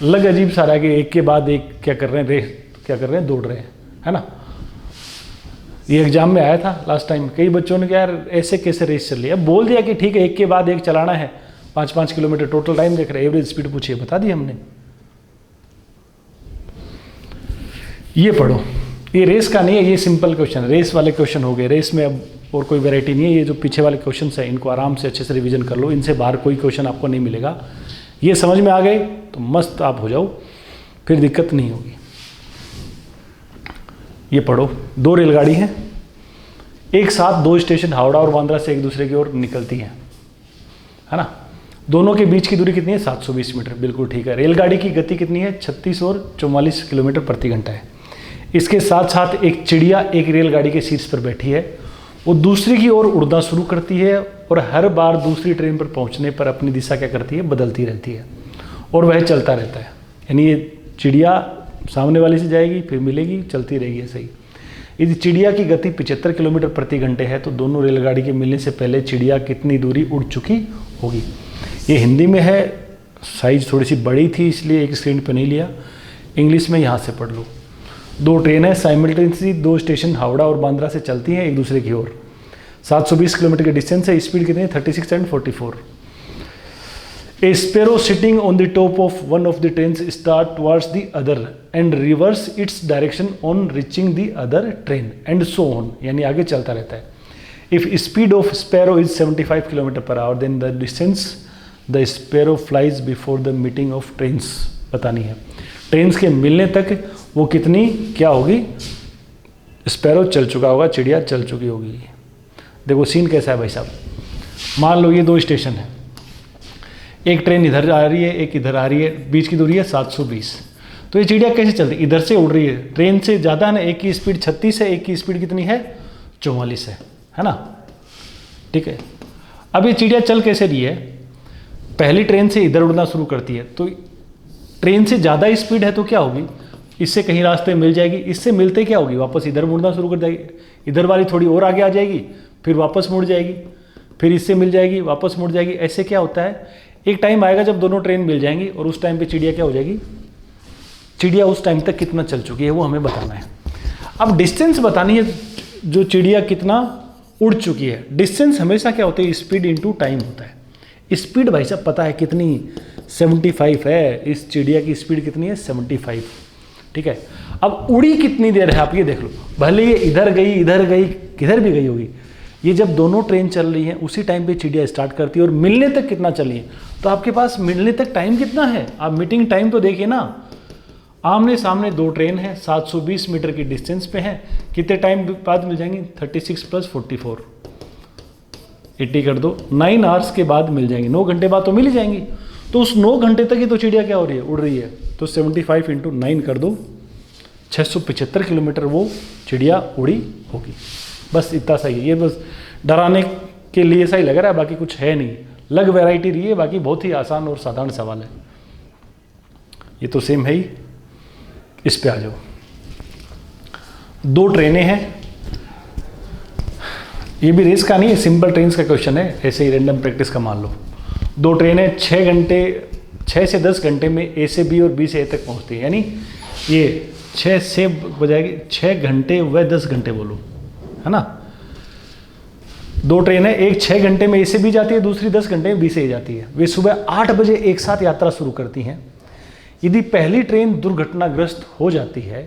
S1: लग अजीब सा रहा है कि एक के बाद एक क्या कर रहे हैं, क्या कर रहे हैं, दौड़ रहे हैं, है ना। ये एग्जाम में आया था लास्ट टाइम, कई बच्चों ने क्या यार ऐसे कैसे रेस चल रही है। अब बोल दिया कि ठीक है एक के बाद एक चलाना है, 5-5 किलोमीटर, टोटल टाइम देख रहे हैं, एवरेज स्पीड पूछिए, बता दी हमने। ये पढ़ो, ये रेस का नहीं है, ये सिंपल क्वेश्चन, रेस वाले क्वेश्चन हो गए। रेस में अब और कोई वैरायटी नहीं है। ये जो पीछे वाले क्वेश्चन है इनको आराम से अच्छे से रिवीजन कर लो, इनसे बाहर कोई क्वेश्चन आपको नहीं मिलेगा। ये समझ में आ गए तो मस्त आप हो जाओ, फिर दिक्कत नहीं होगी। ये पढ़ो, 2 रेलगाड़ी हैं, एक साथ 2 स्टेशन हावड़ा और बांद्रा से एक दूसरे की ओर निकलती हैं, है ना। दोनों के बीच की दूरी कितनी है, 720 मीटर, बिल्कुल ठीक है। रेलगाड़ी की गति कितनी है, 36 और 44 किलोमीटर प्रति घंटा है। इसके साथ साथ एक चिड़िया एक रेलगाड़ी के शीर्ष पर बैठी है, वो दूसरी की ओर उड़ना शुरू करती है और हर बार दूसरी ट्रेन पर पहुंचने पर अपनी दिशा क्या करती है, बदलती रहती है और वह चलता रहता है। यानी ये चिड़िया सामने वाली से जाएगी, फिर मिलेगी, चलती रहेगी ऐसे ही। यदि चिड़िया की गति 75 किलोमीटर प्रति घंटे है तो दोनों रेलगाड़ी के मिलने से पहले चिड़िया कितनी दूरी उड़ चुकी होगी। ये हिंदी में है, साइज थोड़ी सी बड़ी थी इसलिए एक स्क्रीन पर नहीं लिया, इंग्लिश में यहाँ से पढ़ लो। 2 ट्रेनें साइमल्टेनियसली 2 स्टेशन हावड़ा और बांद्रा से चलती हैं एक दूसरे की ओर। 720 किलोमीटर की डिस्टेंस है, स्पीड कितनी है, 36 and 44। A sparrow sitting on the top of one of the trains start towards the other and reverse its direction on reaching the other train and so on, यानी आगे चलता रहता है। If speed of sparrow is 75 km per hour, then the distance the sparrow flies before the meeting of trains बतानी है। Trains के मिलने तक वो कितनी क्या होगी, स्पैरो चल चुका होगा, चिड़िया चल चुकी होगी। देखो सीन कैसा है भाई साहब, मान लो ये 2 स्टेशन है, एक ट्रेन इधर आ रही है, एक इधर आ रही है, बीच की दूरी है 720। तो ये चिड़िया कैसे चलती है, इधर से उड़ रही है, ट्रेन से ज़्यादा है ना, एक की स्पीड 36 है, एक की स्पीड कितनी है, 44 है ना, ठीक है। अब ये चिड़िया चल कैसे रही है, पहली ट्रेन से इधर उड़ना शुरू करती है, तो ट्रेन से ज़्यादा स्पीड है तो क्या होगी, इससे कहीं रास्ते मिल जाएगी, इससे मिलते क्या होगी, वापस इधर मुड़ना शुरू कर जाएगी, इधर वाली थोड़ी और आगे आ जाएगी, फिर वापस मुड़ जाएगी, फिर इससे मिल जाएगी, वापस मुड़ जाएगी। ऐसे क्या होता है, एक टाइम आएगा जब दोनों ट्रेन मिल जाएंगी और उस टाइम पे चिड़िया क्या हो जाएगी, चिड़िया उस टाइम तक कितना चल चुकी है वो हमें बताना है। अब डिस्टेंस बतानी है, जो चिड़िया कितना उड़ चुकी है। डिस्टेंस हमेशा क्या होता है, स्पीड इंटू टाइम होता है। स्पीड भाई साहब पता है कितनी, 75 है, इस चिड़िया की स्पीड कितनी है, 75, ठीक है। अब उड़ी कितनी देर है आप ये देख लो, भले ये इधर गई किधर भी गई होगी, ये जब दोनों ट्रेन चल रही हैं उसी टाइम पे चिड़िया स्टार्ट करती है और मिलने तक कितना चली है, तो आपके पास मिलने तक टाइम कितना है, आप मीटिंग टाइम तो देखिए ना। आमने सामने 2 ट्रेन हैं, 720 मीटर की डिस्टेंस पे हैं, कितने टाइम बाद मिल जाएंगी, 36 + 44, 80 कर दो, 9 आवर्स के बाद मिल जाएंगी, 9 घंटे बाद तो मिल ही जाएंगी। तो उस 9 घंटे तक ही तो चिड़िया क्या हो रही है, उड़ रही है। तो 75 इंटू 9 कर दो, 675 किलोमीटर वो चिड़िया उड़ी होगी। बस इतना सही है, ये बस डराने के लिए सही लग रहा है, बाकी कुछ है नहीं। लग वैरायटी रही है, बाकी बहुत ही आसान और साधारण सवाल है। ये तो सेम है ही। इस पे आ जाओ। 2 ट्रेनें हैं, ये भी रेस का नहीं है, सिंपल ट्रेन्स का क्वेश्चन है, ऐसे ही रैंडम प्रैक्टिस का मान लो। 2 ट्रेनें 6 से 10 घंटे में ए से बी और बी से ए तक पहुंचती है, यानी ये 6 से बजाएगी 6 घंटे व 10 घंटे बोलो, है ना। 2 ट्रेनें, एक 6 घंटे में ए से बी जाती है, दूसरी 10 घंटे में बी से ए जाती है। वे सुबह 8 बजे एक साथ यात्रा शुरू करती हैं। यदि पहली ट्रेन दुर्घटनाग्रस्त हो जाती है,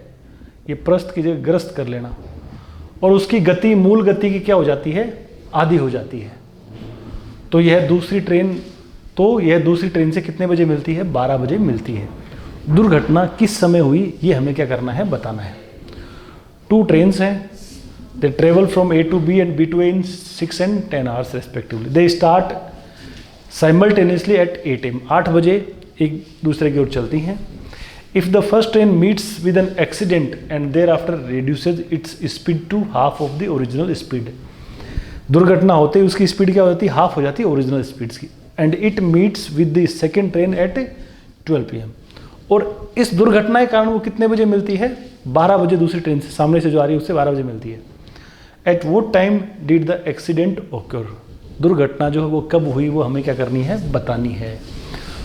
S1: ये प्रस्त की जगह ग्रस्त कर लेना, और उसकी गति मूल गति की क्या हो जाती है, आधी हो जाती है, तो यह दूसरी ट्रेन से कितने बजे मिलती है, 12 बजे मिलती है। दुर्घटना किस समय हुई, ये हमें क्या करना है, बताना है। 2 ट्रेन्स हैं, they travel from A to B and B to A in 6 and 10 hours respectively. They start simultaneously at 8 AM, 8 बजे एक दूसरे की ओर चलती हैं। If the first train meets with an accident and thereafter reduces its speed to half of the original speed, दुर्घटना होते ही उसकी स्पीड क्या हो जाती है, हाफ हो जाती है ओरिजिनल स्पीड्स की। And it meets with the second train eight 12 PM, और इस दुर्घटना के कारण वो कितने बजे मिलती है, 12 बजे दूसरी ट्रेन से, सामने से जो आ रही है उससे 12 बजे मिलती है। एट वो टाइम डिड द एक्सीडेंट ओकर, दुर्घटना जो है वो कब हुई, वो हमें क्या करनी है, बतानी है।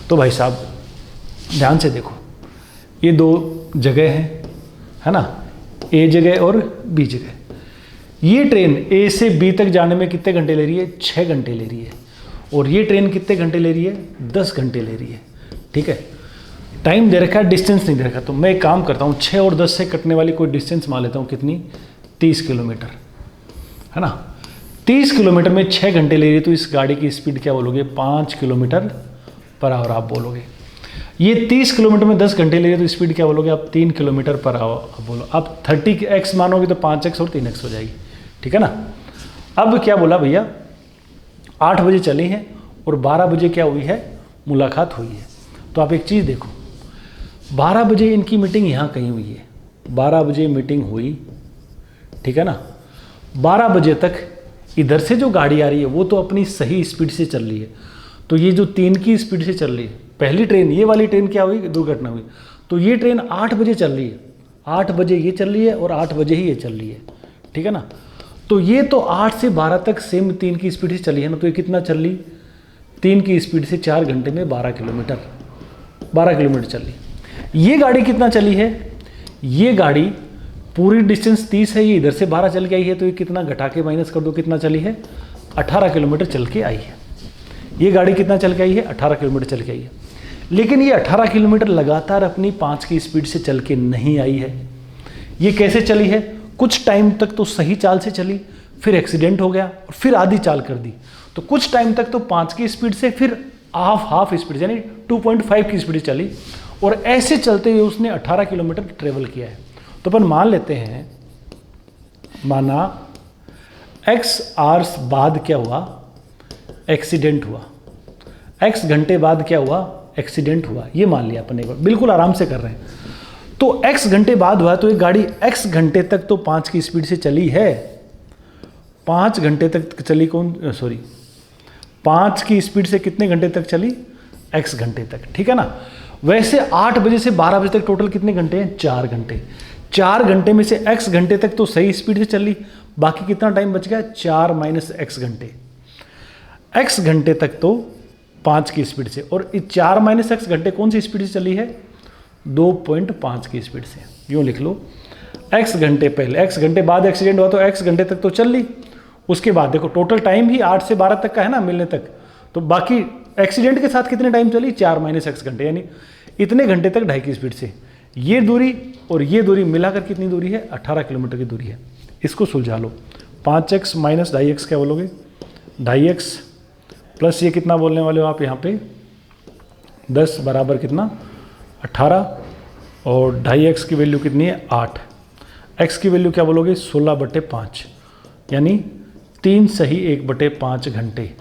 S1: तो भाई साहब ध्यान से देखो, ये 2 जगह हैं, है ना, ए जगह और बी जगह। ये ट्रेन ए से बी तक जाने में कितने घंटे ले रही है, 6 घंटे ले रही है, और ये ट्रेन कितने घंटे ले रही है, 10 घंटे ले रही है। ठीक है, टाइम दे रखा है, डिस्टेंस नहीं दे रखा। तो मैं एक काम करता हूँ, 6 और 10 से कटने वाली कोई डिस्टेंस मान लेता हूँ, कितनी, 30 किलोमीटर, है ना। 30 किलोमीटर में 6 घंटे ले रही है, तो इस गाड़ी की स्पीड क्या बोलोगे, 5 किलोमीटर पर आवर आप बोलोगे। ये 30 किलोमीटर में 10 घंटे ले रही है, तो स्पीड क्या बोलोगे आप, 3 किलोमीटर पर आवर बोलो। अब 30x मानोगे तो 5x और 3x हो जाएगी, ठीक है ना। अब क्या बोला भैया, 8 बजे चली हैं और 12 बजे क्या हुई है, मुलाकात हुई है। तो आप एक चीज़ देखो, 12 बजे इनकी मीटिंग यहाँ कहीं हुई है, 12 बजे मीटिंग हुई, ठीक है ना। 12 बजे तक इधर से जो गाड़ी आ रही है वो तो अपनी सही स्पीड से चल रही है, तो ये जो 3 की स्पीड से चल रही है, पहली ट्रेन, ये वाली ट्रेन क्या हुई, दुर्घटना हुई। तो ये ट्रेन 8 बजे चल रही है, 8 बजे ये चल रही है और 8 बजे ही ये चल रही है, ठीक है ना। तो ये तो 8 से 12 तक सेम 3 की स्पीड से चली है ना, तो ये कितना चल रही, 3 की स्पीड से 4 घंटे में 12 किलोमीटर चल रही। ये गाड़ी कितना चली है, ये गाड़ी पूरी डिस्टेंस 30 है, ये इधर से 12 चल के आई है, तो ये कितना घटा के माइनस कर दो, कितना चली है, 18 किलोमीटर चल के आई है। ये गाड़ी कितना चल के आई है, 18 किलोमीटर चल के आई है। लेकिन ये 18 किलोमीटर लगातार अपनी 5 की स्पीड से चल के नहीं आई है। ये कैसे चली है, कुछ टाइम तक तो सही चाल से चली, फिर एक्सीडेंट हो गया और फिर आधी चाल कर दी। तो कुछ टाइम तक तो 5 की स्पीड से, फिर हाफ स्पीड यानी 2.5 की स्पीड चली, और ऐसे चलते हुए उसने 18 किलोमीटर ट्रेवल किया है। तो अपन मान लेते हैं, माना x आवर्स बाद क्या हुआ, एक्सीडेंट हुआ, x घंटे बाद क्या हुआ, एक्सीडेंट हुआ, ये मान लिया अपन एक बार, बिल्कुल आराम से कर रहे हैं। तो x घंटे बाद हुआ, तो ये गाड़ी x घंटे तक तो 5 की स्पीड से चली है, 5 घंटे तक चली, 5 की स्पीड से कितने घंटे तक चली, x घंटे तक, ठीक है ना। वैसे 8 बजे से 12 बजे तक टोटल कितने घंटे हैं, 4 घंटे। 4 घंटे में से x घंटे तक तो सही स्पीड से चली, बाकी कितना टाइम बच गया, 4 माइनस x घंटे। x घंटे तक तो 5 की स्पीड से, और 4 माइनस x घंटे कौन सी स्पीड से चली है, 2.5 की स्पीड से। यूँ लिख लो, x घंटे पहले, x घंटे बाद एक्सीडेंट हुआ, तो x घंटे तक तो चल ली। उसके बाद देखो टोटल टाइम ही 8 से 12 तक का है ना मिलने तक, तो बाकी एक्सीडेंट के साथ कितने टाइम चली, 4 माइनस x घंटे, यानी इतने घंटे तक 2.5 की स्पीड से। ये दूरी और ये दूरी मिलाकर कितनी दूरी है, 18 किलोमीटर की दूरी है। इसको सुलझा लो, 5x माइनस 2.5x क्या बोलोगे, 2.5x प्लस ये कितना बोलने वाले हो आप यहाँ पे, 10 बराबर कितना, 18, और 2.5x की वैल्यू कितनी है, 8। x की वैल्यू क्या बोलोगे, 16/5, यानी 3 सही 1/5 घंटे।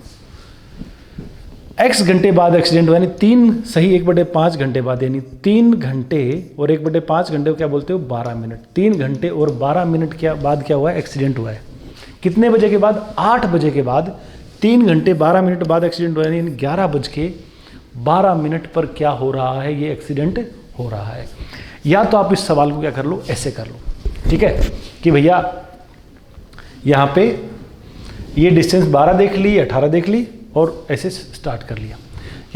S1: x घंटे बाद एक्सीडेंट हुआ, यानी 3 सही 1/5 घंटे बाद, यानी 3 घंटे और 1/5 घंटे को क्या बोलते हो 12 मिनट। 3 घंटे और 12 मिनट के बाद क्या हुआ है, एक्सीडेंट हुआ है। कितने बजे के बाद, 8 बजे के बाद। 3 घंटे 12 मिनट बाद एक्सीडेंट हुआ है, यानी 11:12 पर क्या हो रहा है, ये एक्सीडेंट हो रहा है। या तो आप इस सवाल को क्या कर लो, ऐसे कर लो, ठीक है, कि भैया यहाँ पे ये डिस्टेंस 12 देख ली, 18 देख ली और ऐसे स्टार्ट कर लिया।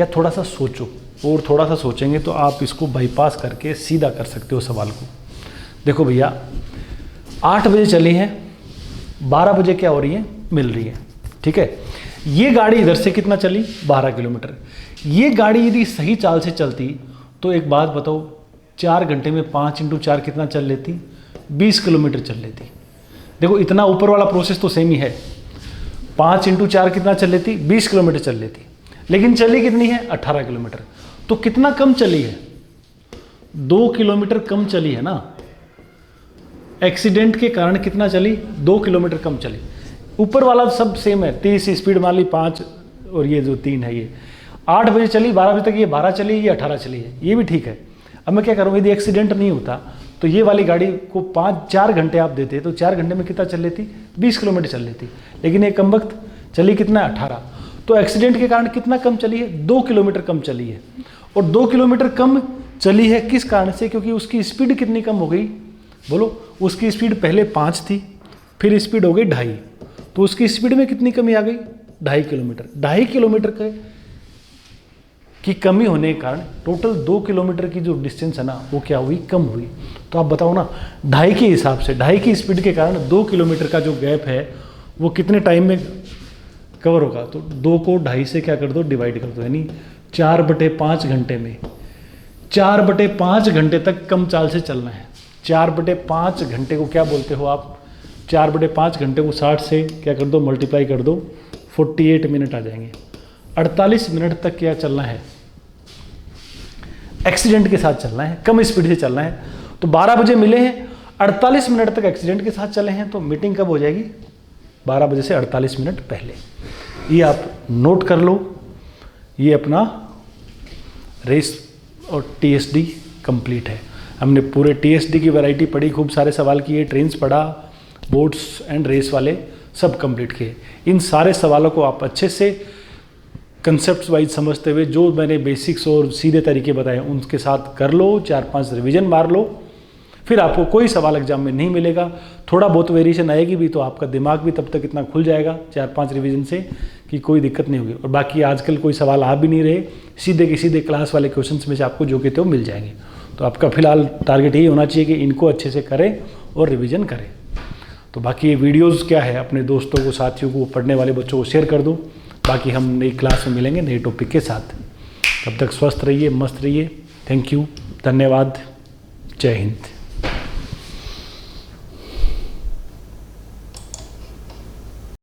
S1: या थोड़ा सा सोचो, और थोड़ा सा सोचेंगे तो आप इसको बाईपास करके सीधा कर सकते हो सवाल को। देखो भैया 8 बजे चली है, 12 बजे क्या हो रही है, मिल रही है, ठीक है। ये गाड़ी इधर से कितना चली, 12 किलोमीटर। ये गाड़ी यदि सही चाल से चलती तो एक बात बताओ, 4 घंटे में 5 × 4 कितना चल लेती, 20 किलोमीटर चल लेती। देखो इतना ऊपर वाला प्रोसेस तो सेम ही है, 5 × 4 कितना चल लेती, 20 किलोमीटर चल लेती। लेकिन चली कितनी है, 18 किलोमीटर। तो कितना कम चली है, 2 किलोमीटर कम चली है ना। एक्सीडेंट के कारण कितना चली, 2 किलोमीटर कम चली। ऊपर वाला सब सेम है, 30 स्पीड मान ली, 5 और ये जो 3 है, ये 8 बजे चली, 12 बजे तक ये 12 चली, ये 18 चली है, ये भी ठीक है। अब मैं क्या करूँ, यदि एक्सीडेंट नहीं होता तो ये वाली गाड़ी को 4 घंटे आप देते तो 4 घंटे में कितना चल लेती, 20 किलोमीटर चल लेती। लेकिन ये कम वक्त चली कितना, 18। तो एक्सीडेंट के कारण कितना कम चली है, 2 किलोमीटर कम चली है। और 2 किलोमीटर कम चली है किस कारण से, क्योंकि उसकी स्पीड कितनी कम हो गई, बोलो। उसकी स्पीड पहले 5 थी, फिर स्पीड हो गई 2.5, तो उसकी स्पीड में कितनी कमी आ गई, 2.5 किलोमीटर। 2.5 किलोमीटर की कमी होने के कारण टोटल 2 किलोमीटर की जो डिस्टेंस है ना, वो क्या हुई, कम हुई। तो आप बताओ ना, 2.5 के हिसाब से, 2.5 की स्पीड के कारण 2 किलोमीटर का जो गैप है वो कितने टाइम में कवर होगा। तो 2 को 2.5 से क्या कर दो, डिवाइड कर दो, यानी 4/5 घंटे में, 4/5 घंटे तक कम चाल से चलना है। 4/5 घंटे को क्या बोलते हो आप, 4/5 घंटे को 60 से क्या कर दो, मल्टीप्लाई कर दो, 48 मिनट आ जाएंगे। 48 मिनट तक क्या चलना है, एक्सीडेंट के साथ चलना है, कम स्पीड से चलना है। तो 12 बजे मिले हैं, 48 मिनट तक एक्सीडेंट के साथ चले हैं, तो मीटिंग कब हो जाएगी, 12 बजे से 48 मिनट पहले। ये आप नोट कर लो। ये अपना रेस और टीएसडी कंप्लीट है। हमने पूरे टीएसडी की वैरायटी पढ़ी, खूब सारे सवाल किए, ट्रेन्स पढ़ा, बोट्स एंड रेस वाले सब कंप्लीट किए। इन सारे सवालों को आप अच्छे से कंसेप्ट वाइज समझते हुए, जो मैंने बेसिक्स और सीधे तरीके बताए उनके साथ कर लो, 4-5 रिवीजन मार लो, फिर आपको कोई सवाल एग्जाम में नहीं मिलेगा। थोड़ा बहुत वेरिएशन आएगी भी तो आपका दिमाग भी तब तक इतना खुल जाएगा 4-5 रिवीजन से कि कोई दिक्कत नहीं होगी। और बाकी आजकल कोई सवाल आ भी नहीं रहे, सीधे के सीधे क्लास वाले क्वेश्चंस में से आपको जो कहते हो मिल जाएंगे। तो आपका फिलहाल टारगेट यही होना चाहिए कि इनको अच्छे से करें और रिविज़न करें। तो बाकी ये वीडियोज़ क्या है, अपने दोस्तों को, साथियों को, पढ़ने वाले बच्चों को शेयर कर दो। बाकी हम नई क्लास में मिलेंगे नए टॉपिक के साथ। तब तक स्वस्थ रहिए, मस्त रहिए। थैंक यू, धन्यवाद, जय हिंद।